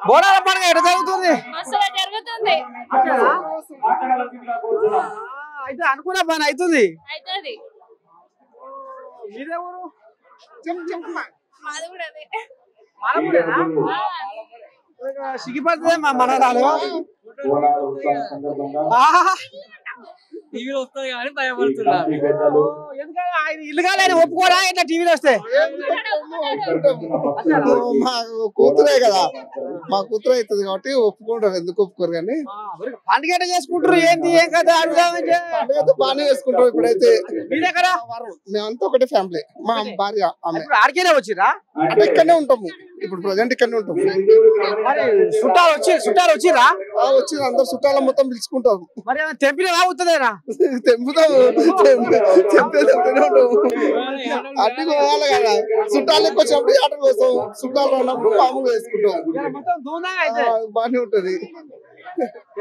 బోనాల పండుగ ఎట్లా జరుగుతుంది? జరుగుతుంది. అయితే అనుకున్న పని అవుతుంది. సిగ్గిపడుతుంది మా మనరాలు. టీవీలో వస్తాయి కానీ భయపడుతున్నారు. ఎందుకంటే ఆయన ఇల్లుగా ఒప్పుకోరా ఇట్లా టీవీలో వస్తే? మా కూతురే కదా, మా కూతురు అవుతుంది కాబట్టి ఒప్పుకుంటారు. ఎందుకు ఒప్పుకోరు కానీ పండుగ ఎట్లా చేసుకుంటారు? ఏంటి ఏం కదా అడుగుదామంటే పండుగ బాగానే చేసుకుంటారు. ఇప్పుడైతే మీ దగ్గర మేమంతా ఒకటే ఫ్యామిలీ. మా భార్య ఆమె ఆడికేనే వచ్చిరా? అంటే ఇక్కడనే ఉంటాము. ఇప్పుడు ప్రజెంట్ ఇక్కడనే ఉంటాము. చుట్టాలు వచ్చిరా? వచ్చి అందరు చుట్టాల మొత్తం పిలుచుకుంటాము. మరి తెంపిన అవుతుందేనా? తెంపుతాము, తెంపుతూనే ఉంటాము. అటు పోవాలి కదా, చుట్టాలు ఎక్కువ వచ్చినప్పుడు ఆటలు కోసం, చుట్టాలు ఉన్నప్పుడు మామూలు వేసుకుంటాం. బాగానే ఉంటది.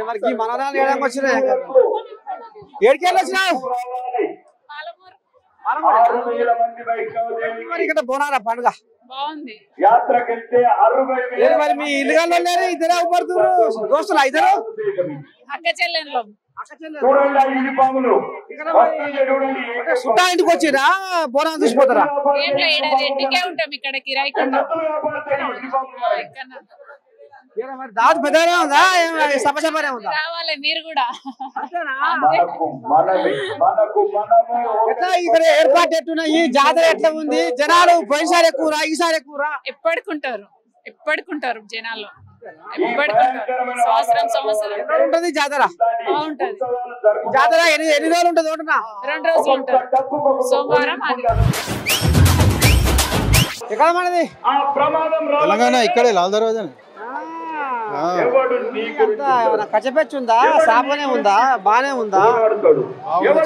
మనకి మనరాలు ఏడానికి వచ్చినా? ఏడికెళ్ళి వచ్చినావు? ఇక్కడ బోనాల పండుగ బాగుంది. మరి మీ ఇల్లుగాల్లో లేరు, ఇద్దరే అవపడుతున్నారు. దోస్తులు ఇద్దరు అక్క చెల్లెళ్ళు. చుట్టా ఇంటికి వచ్చిరా? బోనాలు చూసిపోతారా? ఇంటికే ఉంటాం, ఇక్కడ కిరాయికి దావత్ పెద్దగానే ఉందా? సపసపనే ఉందా? రావాలి మీరు కూడా. ఎట్లా ఇక్కడ ఏర్పాటు ఎట్టున్నా? ఈ జాతర ఎట్లా ఉంది? జనాలు పోయినసారి ఎక్కువరా, ఈసారి ఎక్కువరా? ఎప్పటికుంటారు జనాలు, ఎప్పటికుంటారు. సంవత్సరం ఉంటది జాతర. ఉంటది జాతర ఎన్ని రోజులు ఉంటుంది? 2 రోజులు ఉంటుంది. సోమవారం ఆదివారం. ఎక్కడ మనది? తెలంగాణ, ఇక్కడే లాల్ దర్వాజా. కచ్చపెచ్చి ఉందా? సాపనే ఉందా? బానే ఉందా?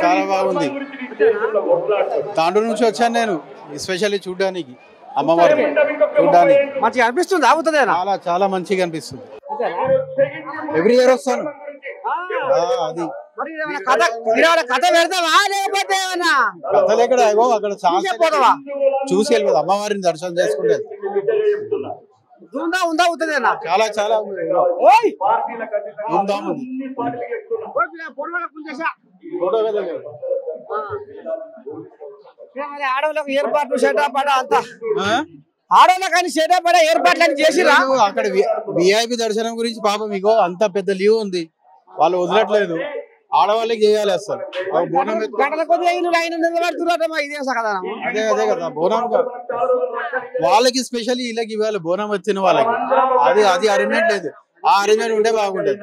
చాలా బాగుంది. తాండూరు నుంచి వచ్చాను నేను ఎస్పెషల్లీ చూడడానికి, అమ్మవారిని చూడడానికి. మంచిగా అనిపిస్తుంది? అవుతుంది. చాలా చాలా మంచిగా అనిపిస్తుంది. ఎవ్రీ ఇయర్ వస్తాను. అది కథ పెడతావా లేకపోతే ఏమన్నా? కథలు ఎక్కడ అక్కడ చాలా చూసి వెళ్ళిపోదు. అమ్మవారిని దర్శనం చేసుకుంటే ఉందా అవుతుందేనా? చాలా చాలా ధూమ్ధామ్ ఉంది. మరి ఆడవాళ్ళకి ఏర్పాట్లు సెటప్ అంతా ఆడవాళ్ళకి కానీ సెటప్ ఏర్పాట్లు అని చేసిరా అక్కడ విఐపి దర్శనం గురించి పాపం మీకు అంత పెద్ద లీవ్ ఉంది, వాళ్ళు వదలట్లేదు. ఆడవాళ్ళకి చేయాలి అసలు బోనం గంటల కొద్దిగా ఆయన నిలబడుతున్నట్టు ఇదే సగదానం. అదే అదే కదా బోనం వాళ్ళకి స్పెషల్ వీళ్ళకి ఇవ్వాలి, బోనం వచ్చిన వాళ్ళకి అది అరేంజ్మెంట్ లేదు. ఆ అరేంజ్మెంట్ ఉంటే బాగుంటది.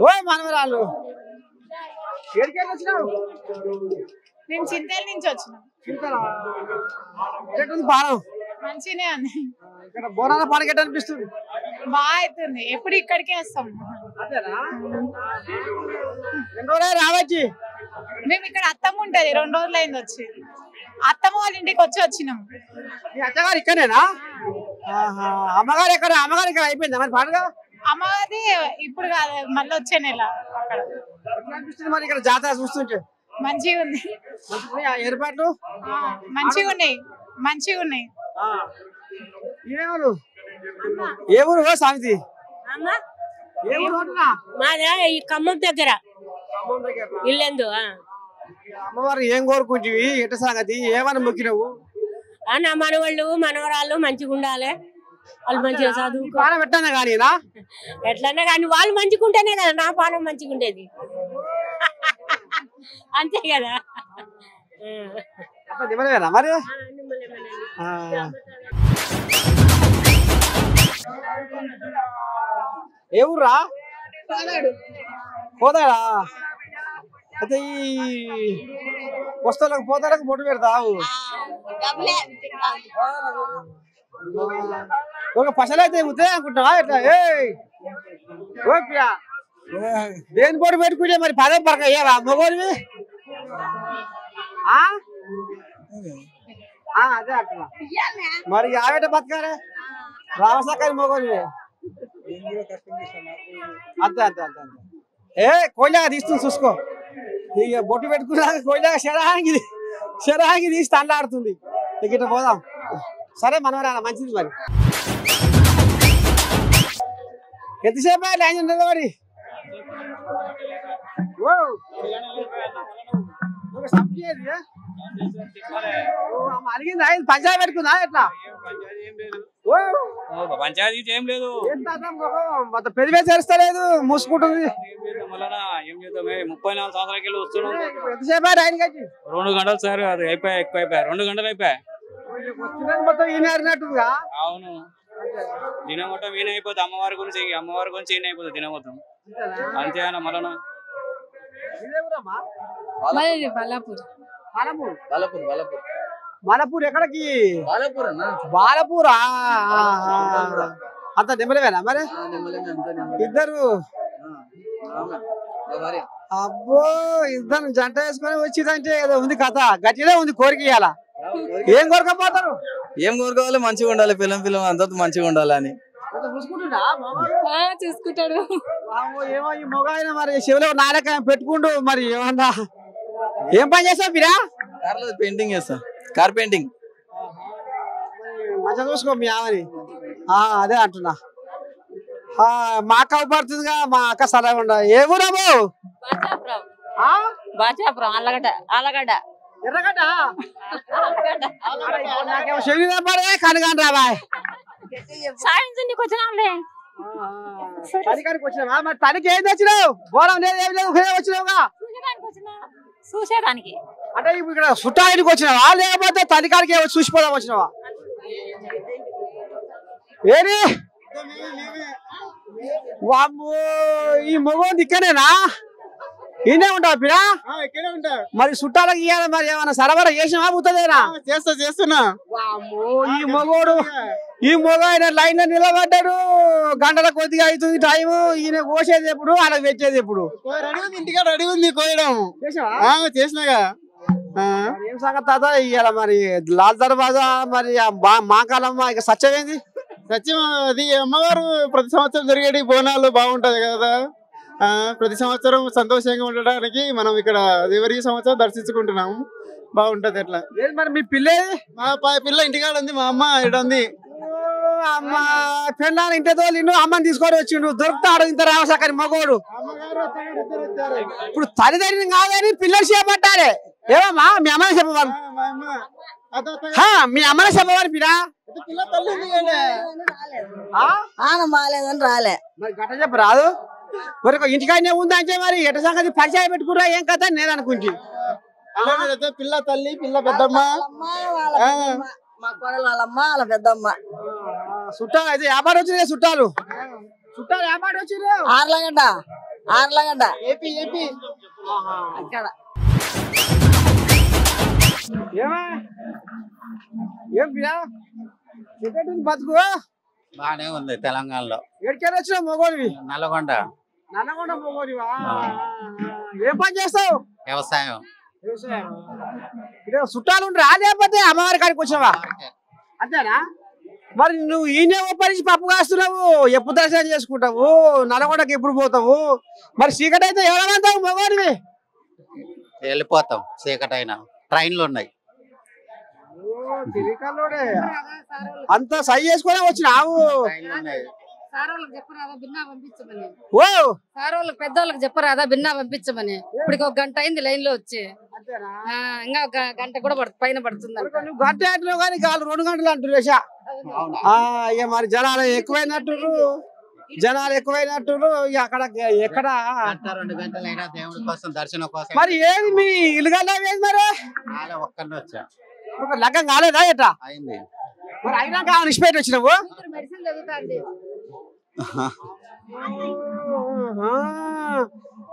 ఓ మనవరాళ్ళు ఎక్కడికి వచ్చినావు? నేను చింతల నుంచి వచ్చినా. బాణం మంచిగానే ఉంది. ఇక్కడ బోనాల పండుగ ఎట్లా అనిపిస్తుంది? బాగా అవుతుంది. ఎప్పుడు ఇక్కడికే వస్తాం. రావచ్చు. మేము ఇక్కడ అత్తమ్మ ఉంటది, 2 రోజులు అయింది వచ్చి. అత్తమ్మ వాళ్ళ ఇంటికి వచ్చినాం. మీ అత్తగారు ఇక్కడనేనా? అమ్మగారు ఎక్కడ? అమ్మగారు ఇక్కడ అయిపోయిందా మరి పండుగ? అమ్మగారి ఇప్పుడు కాదు, మళ్ళీ వచ్చే నెల. అక్కడ అనిపిస్తుంది మరి ఇక్కడ జాతర చూస్తుంటే. మంచిగా ఉంది. ఏర్పాట్లు మంచిగా ఉన్నాయి. ఏ ఊరు సామితి? మాదా ఈ ఖమ్మం దగ్గర ఇల్లందు. అమ్మవారు ఏం కోరుకుంటువి? ఎట సంగతి? ఏమని మొక్కినవు? నా మనవాళ్ళు మనవరాళ్ళు మంచిగా ఉండాలి, వాళ్ళు మంచిగా చదువు పానం పెట్టాను కానీ ఎట్లన్నా కానీ వాళ్ళు మంచిగా ఉంటేనే కదా నా పానం మంచిగా ఉండేది. అంతే కదా. మరి ఏ ఊర్రా? పోతాడా? అయితే ఈ వస్తువులకు పోతాలకు బొట్టు పెడతావు. ఒక పసలైతే ముద్దే అనుకుంటున్నావా? ఎట్లా దేని బొట్టు పెట్టుకుంటే మరి పదే పరక అయ్యావా మగోడివి? అదే అంటున్నా. మరి ఆవేట బతకాలే రావసాకారి మగోడివి. అంతే అంతే అంతే అంతే. కోయిలాగా తీస్తుంది చూసుకో. ఇక బొట్టు పెట్టుకున్నాక కోయిలాగా శరానికి తీసి తండ్లాడుతుంది. ఇక పోదాం. సరే మనవరాల మంచిది. మరి ఎంతసేపు లైన్ నిలబడి అడిగిందా? పంచాయతీ పెట్టుకుందా? ఎట్లా పంచాయతీ ఏం లేదు, పెరివే చేస్తలేదు, మూసుకుంటుంది. ఏం చేద్దాం? 34 సంవత్సరాలకి వస్తున్నాం. ఎంతసేపు ఆయన 2 గంటలు సార్. అది అయిపోయాయి, ఎక్కువ అయిపోయాయి. 2 గంటలు అయిపోయాయి. మొత్తం ఈయన అరినట్టుగా. అవును, దినం మొత్తం ఈయన అయిపోతుంది. అమ్మవారి గురించి ఈయన అయిపోతుంది దినం మొత్తం. అంతే అన్న మళ్ళా బాలపూర్ ఎక్కడికి? బాలపూరా? అంత నిమ్మలమేనా మరి? ఇద్దరు అబ్బో, ఇద్దరు జంట వేసుకొని వచ్చిందంటే ఏదో ఉంది కథ. గట్టినే ఉంది కోరిక. ఇయ్యాల ఏం కోరకపోతారు? ఏం కోరుకోవాలి? మంచిగా ఉండాలి, పిల్లం అంతా మంచిగా ఉండాలని చూసుకుంటాడు. ఏమో ఈ మొగ ఆయన మరి చెవిలో నాలక పెట్టుకుంటూ మరి ఏమన్నా ఏం పని చేస్తావు? మీరా పెయింటింగ్ చేస్తా, కార్ పెయింటింగ్. మంచిగా చూసుకో మీ ఆమెని. అదే అంటున్నా. మా అక్క పడుతుందిగా, మా అక్క సలహా ఉండ. ఏ ఊరాబు? బాచాపురం. ఆలగడ్డ. ఎర్రగడ్డ. చెవిలో పడే కనుగాని రాబాయ్. సాయంత్రం వచ్చినాంలే. తనికానికి వచ్చినావా? మరి తనకి ఏం తెచ్చినావు? బోనం లేదు, ఏం లేదు, వచ్చినావుగా చూసేదానికి. అంటే ఇప్పుడు ఇక్కడ చుట్టానికి వచ్చినావా లేకపోతే తనికానికి చూసిపోదాం వచ్చినావా? ఏది వామ్మో, ఈ మగోంది ఇక్కడేనా? ఈయనే ఉంటావు పిరా? ఇక్కడే ఉంటా. మరి చుట్టాలకు ఇవ్వాలి. మరి ఏమన్నా సరఫరా చేసినా పోతుందేనా? చేస్తున్నా. ఈ మగోడు ఆయన లైన్ లో నిలబడ్డాడు. గంటల కొద్దిగా అవుతుంది టైం. ఈయన కోసేది ఎప్పుడు, అలా పెట్టేది ఎప్పుడు? ఇంటికాడ రెడీ ఉంది కోయడం. చేసినాగా. ఏం సంగతి తాత ఇవాళ మరి లాల్ దర్వాజా మరి మాకాలమ్మ ఇక సత్యమేంది? సత్యం అది అమ్మవారు ప్రతి సంవత్సరం జరిగేటి బోనాలు బాగుంటది కదా. ప్రతి సంవత్సరం సంతోషంగా ఉండడానికి మనం ఇక్కడ ఎవరి సంవత్సరం దర్శించుకుంటున్నాము. బాగుంటది. ఎట్లా మరి మీ పిల్ల? మా పిల్ల ఇంటికాడ ఉంది. మా అమ్మ ఇక్కడ ఉంది. పెళ్ళాన్ని ఇంటి తోలిండు అమ్మని తీసుకొని వచ్చిండు దొరుకుతాడు ఇంత రామసాకని మగోడు ఇప్పుడు తల్లిదండ్రులు కాదని పిల్లలు చేపట్టాలి ఏమమ్మా మీ అమ్మని చెప్పవాలి మీ అమ్మని చెప్పవాలి పిరా బాగాలేదని రాలే మరి గట్ట చెప్ప రాదు మరి ఇంటికాడనే ఉందంటే మరి ఎట సంగతి పరిచయం పెట్టుకురా ఏం కదా నేను అనుకుంటే పిల్ల తల్లి పిల్ల పెద్దమ్మ మా కోడలు వాళ్ళమ్మ వాళ్ళ పెద్దమ్మ చుట్టాలు అయితే వ్యాపారం వచ్చినాయి చుట్టాలు వ్యాపారం వచ్చినాయి ఆర్లగడ్డ ఏపీ అక్కడ ఏం పిరా బతుకు బాగానే ఉంది తెలంగాణలో. ఎక్కడికి వచ్చినావు మొగోడివి? నల్గొండ. నల్గొండ మొగోడివా? ఏం పని చేస్తావు? వ్యవసాయం. చుట్టాలు ఉండరా లేకపోతే అమ్మవారి కాడికి వచ్చినావా? అంతేనా? మరి నువ్వు ఈయనే పని పప్పు కాస్తున్నావు, ఎప్పుడు దర్శనం చేసుకుంటావు, నల్గొండకి ఎప్పుడు పోతావు? మరి చీకటి అయితే ఎవరంటావు మొగోడివి? వెళ్ళిపోతాం చీకటైనా. ట్రైన్లు ఉన్నాయి. అంత సై చేసుకునే వచ్చినావు. పెద్దోళ్ళకి చెప్పరాదా బిన్నా పంపించమని. ఇప్పటికి 1 గంట అయింది లైన్ లో వచ్చి, ఇంకా 1 గంట కూడా పైన పడుతుంది. గంట అంటున్నావు కానీ 2 గంటలు అంటున్నా. మరి జనాలు ఎక్కువైనట్టు ఇక అక్కడ ఎక్కడ 2 గంటలైనా దేవుడి కోసం దర్శనం కోసం. మరి ఏది మీ ఇల్లుగల్లా ఏది మరి? ఒక్కనే వచ్చా. లగ్గం కాలేదా ఎట్లా అయింది? మరి అయినాక నిష్పేట వచ్చినావు?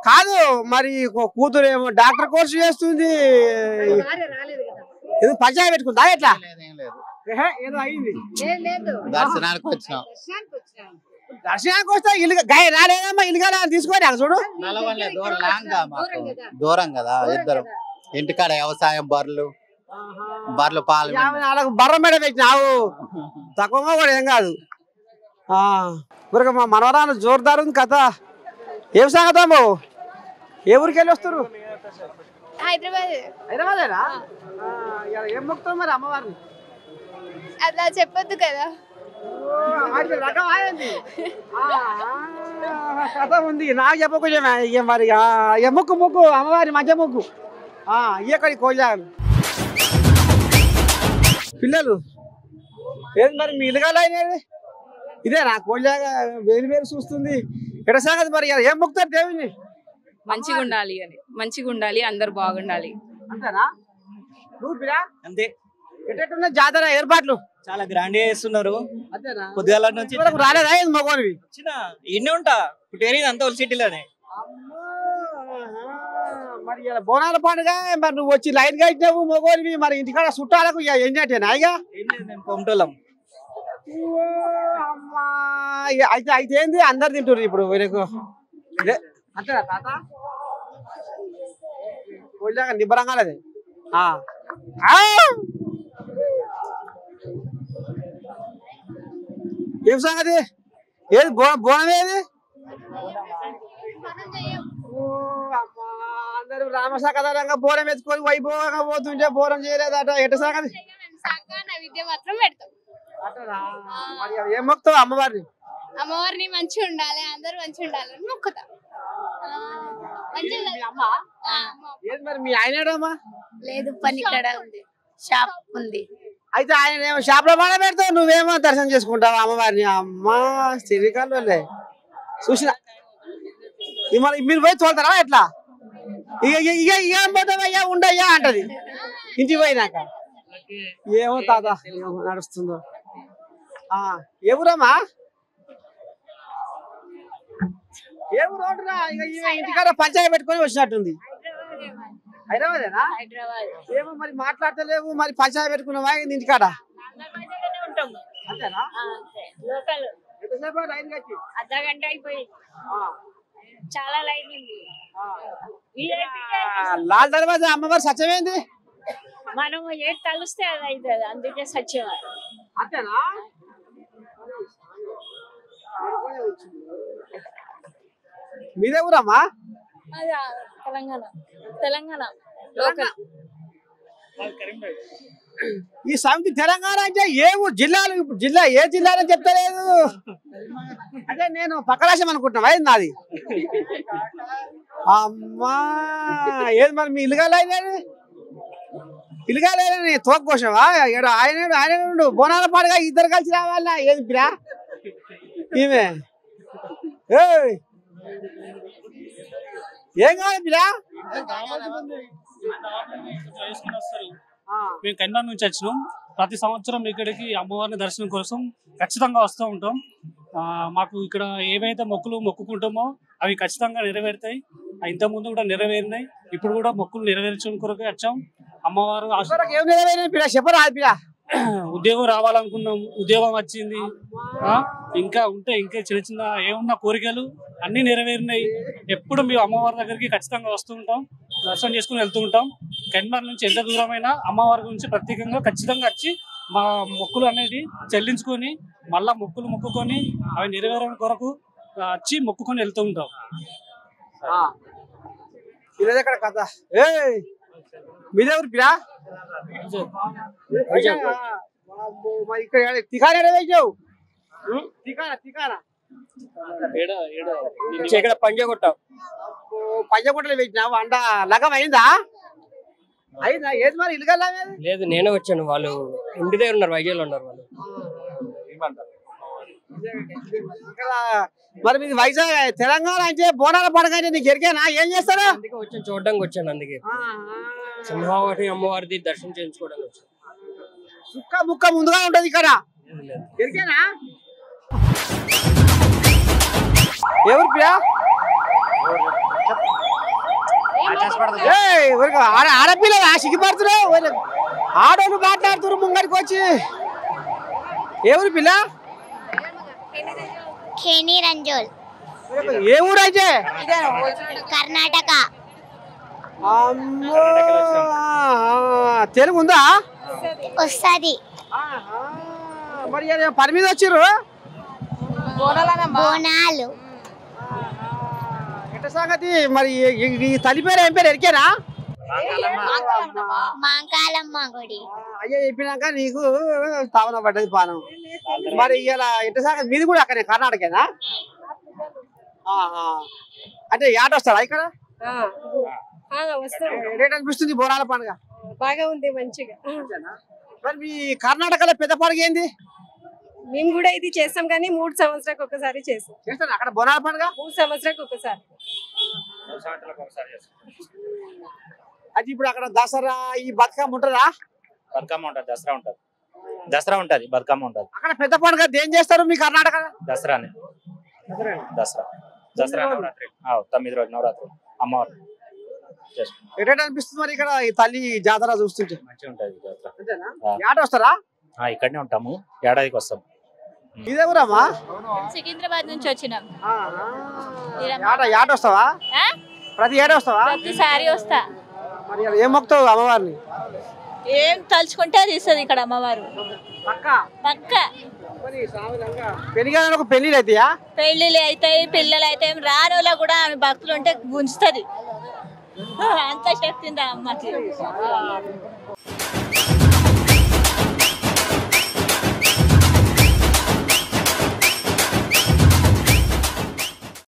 కాదు మరి కూతురు ఏమో డాక్టర్ కోర్సు చేస్తుంది, ఏదో పంచాయతీ పెట్టుకుందా ఎట్లా? ఏదో అయింది. దర్శనానికి వచ్చినాం. దర్శనానికి వస్తే ఇల్లు రాలేదమ్మా, ఇల్లుగా తీసుకొని అక్కడ చూడు. దూరం కదా ఇద్దరు. ఇంటికాడ వ్యవసాయం, బర్రెలు పాలు. బర్రం మీద పెట్టినావు, తక్కువ కూడా ఏం కాదు. మా మనవరాలు జోరుదారు ఉంది కథ. ఏం సంగతమ్మ? ఏ ఊరికి వెళ్ళి వస్తారు? హైదరాబాదేనా? ఏం మొక్కుతావు మరి అమ్మవారిని? అలా చెప్పొద్దు కదా. కథ ఉంది నాకు చెప్పకుండా మరి మొక్కు అమ్మవారి మధ్య మొక్కు ఇక్కడికి కోజాను. పిల్లలు ఏది మరి మీ ఇల్లుగా ఇదే నా కోజాగా వేరు చూస్తుంది. ఎట సంగతి మరి ఏం మొక్కుతారు దేవుని? మంచిగా ఉండాలి అని, మంచిగా ఉండాలి, అందరు బాగుండాలి. అంతేనా? అంతే. ఎట్టున్న జాతర ఏర్పాట్లు చాలా గ్రాండ్ గా చేస్తున్నారు. అంతేనా? పొద్దుగాల నుంచి రాలేదా మగోనివి? ఇన్నే ఉంటా పుట్టేది అంతా ఒక సిటీలోనే. మరి బోనాల పండుగ మరి నువ్వు వచ్చి లైన్ గా ఇచ్చినావు మగోనివి, మరి ఇంటికాడ చుట్టాలకు ఏంటంటేనా? ఇక కొమటోళ్ళం. అయితే ఏంది అందరు తింటారు ఇప్పుడు అంతేనా తాత? కోళ్ళగా నిబ్బరంగా లేదు. ఏం సంగతి? ఏది బోనం ఏది? అందరూ రామసాకరంగా బోనం ఎత్తుకొని వైభవంగా పోతుంటే బోనం చేయలేదట. ఎట సంగతి? ఏం మొక్కుతావు అమ్మవారిని? అమ్మవారిని మంచిగా ఉండాలి, అందరూ మంచిగా ఉండాలని మొక్కుతాం. మరి మీ ఆయన లేదు, పని ఇక్కడ ఉంది, షాప్ ఉంది. అయితే ఆయన ఏమో షాప్ లో బాగా పెడతావు, నువ్వేమో దర్శనం చేసుకుంటావు అమ్మవారిని. అమ్మా శ్రీకాళ్ళు చూసిన మీరు పోయి తోలుతారా ఎట్లా? ఇక పోతావయ్యా ఉండయ్యా అంటది ఇంటికి పోయినాక. ఏమో తాత నడుస్తుందో. ఎవరమ్మా? ఏ ఊరు అంటున్నా? ఇక ఇంటికాడ పంచాయతీ పెట్టుకొని వచ్చినట్టుంది. హైదరాబాదేనా? ఏమో మరి మాట్లాడతలేవు, మరి పంచాయతీ పెట్టుకున్నావా ఇంటికాడ? అంతేనా? ఎంతసేపు లైన్ కట్టి? అర్ధగంట అయిపోయి చాలా లైన్ ఉంది. లాల్ దర్వాజా అమ్మవారి సత్యమేంది? మనం ఏది తలుస్తే అది అవుతుంది, అందుకే సత్యం. అంతేనా? మీదే ఊరమ్మా? తెలంగాణ లోకల్. ఈ సమితి తెలంగాణ అంటే ఏ జిల్లాలు ఏ జిల్లా అని చెప్తలేదు. అంటే నేను పక్క రాష్ట్రం అనుకుంటున్నా అయింది నాది. అమ్మా ఏది మరి మీ ఇల్లుగాలేని తోక్కోసమా ఆయన బోనాల పాడుగా ఇద్దరు కలిసి రావాలా ఏది పిరా ఈమె ఏం కావాలి పిరా? మేము కన్యాన్ నుంచి వచ్చినాం. ప్రతి సంవత్సరం ఇక్కడికి అమ్మవారిని దర్శనం కోసం ఖచ్చితంగా వస్తూ ఉంటాం. మాకు ఇక్కడ ఏవైతే మొక్కులు మొక్కుకుంటామో అవి ఖచ్చితంగా నెరవేరుతాయి. ఇంతకుముందు కూడా నెరవేరినాయి. ఇప్పుడు కూడా మొక్కులు నెరవేర్చడం కొరకే వచ్చాం. అమ్మవారు ఉద్యోగం రావాలనుకున్నాం, ఉద్యోగం వచ్చింది. ఇంకా చిన్న చిన్న ఏమున్నా కోరికలు అన్ని నెరవేరినాయి. ఎప్పుడు మేము అమ్మవారి దగ్గరికి ఖచ్చితంగా వస్తూ ఉంటాం, దర్శనం చేసుకుని వెళ్తూ ఉంటాం. కన్మార్ నుంచి ఎంత దూరమైనా అమ్మవారి గురించి ప్రత్యేకంగా ఖచ్చితంగా వచ్చి మా మొక్కులు అనేది చెల్లించుకొని మళ్ళా మొక్కులు మొక్కుకొని అవి నెరవేరడం కొరకు వచ్చి మొక్కుకొని వెళ్తూ ఉంటాం. ఇదేక్కడ కథ మీదెవరు పిరా? ఇక్కడ తికానా వేసావు ఇక్కడ పంజగుట్టలు వేసినావు. అంట లగం అయిందా? ఏది మరి ఇల్లు లేదు, నేనే వచ్చాను. వాళ్ళు ఇంటి దగ్గర ఉన్నారు, వైజాగ్ లో ఉన్నారు వాళ్ళు. మరి మీది వైజాగ్ తెలంగాణ అంటే బోనాల పండుగ అంటే నీకు ఎరికేనా? ఏం చేస్తారా? అందుకే వచ్చాను, చూడడానికి వచ్చాను. అందుకే సింహావతి అమ్మవారిది దర్శనం చేయించుకోవడానికి వచ్చాను. సుక్క ముక్క ముందుగా ఉంటది ఇక్కడ. ఎరికేనా? ఎవరు పిరా? ఆడపిల్ల సిగ్గుపడుతున్నావు. ఆడోళ్ళు మాట్లాడుతున్నారు ముంగడికి వచ్చి. ఎవరు పిల్ల? ఖేని రంజోల్. ఏ ఊరు అయితే? కర్ణాటక. తెలుగు ఉందా? వస్తుంది. మరి పని మీద వచ్చిర్రు? బోనాలు. ఎట్ట సంగతి మరి? ఈ తల్లి పేరు ఏం పేరు ఎరికేనా? మాంకాలమ్మ గుడి. అయ్యా చెప్పినాక నీకు తావన పడ్డది పానం. మరి ఇలా ఎట్ట సంగతి? మీది కూడా అక్కడే కర్ణాటకేనా? అంటే ఏట వస్తారా ఇక్కడ? రేట్ అనిపిస్తుంది బోనాల పండుగ? బాగా ఉంది, మంచిగా. మరి మీ కర్ణాటకలో పెద్ద పండుగ ఏంది? మేము కూడా ఇది చేస్తాం కానీ 3 సంవత్సరాలకు ఒకసారి చేస్తాం. అక్కడ బోనాల పండుగ 3 సంవత్సరాలకు ఒకసారి. అది ఇప్పుడు అక్కడ దసరా ఈ బతుకమ్మ ఉంటుందా? బతుకమ్మ ఉంటుంది, దసరా ఉంటది, బతుకమ్మ ఉంటది. అక్కడ పెద్ద పండుగ ఏం చేస్తారు మీ కర్ణాటక? దసరానే. దసరా నవరాత్రి 9 రోజులు నవరాత్రి అమ్మవారు. ఎట్లా అనిపిస్తుంది మరి ఇక్కడ ఈ తల్లి జాతర చూస్తుంటే? మంచిగా ఉంటది జాతర. ఏట వస్తారా? ఇక్కడనే ఉంటాము, ఏడాదికి వస్తాం. ఇదే ఊరమ్మా? సికింద్రాబాద్ నుంచి వచ్చినాం. ఏట వస్తావా? ప్రతి ఏట వస్తావా? ప్రతిసారి వస్తా. మరి ఏం మొక్కుతావు అమ్మవారిని? ఏం తలుచుకుంటే అది ఇస్తుంది ఇక్కడ అమ్మవారు. పక్క పెళ్లిళ్ళు అవుతాయా? పెళ్లిళ్ళు అవుతాయి, పిల్లలు అవుతాయి. రానులో కూడా ఆమె భక్తులు ఉంటే గుంజుతుంది. అంత శక్తి ఉందా అమ్మకి.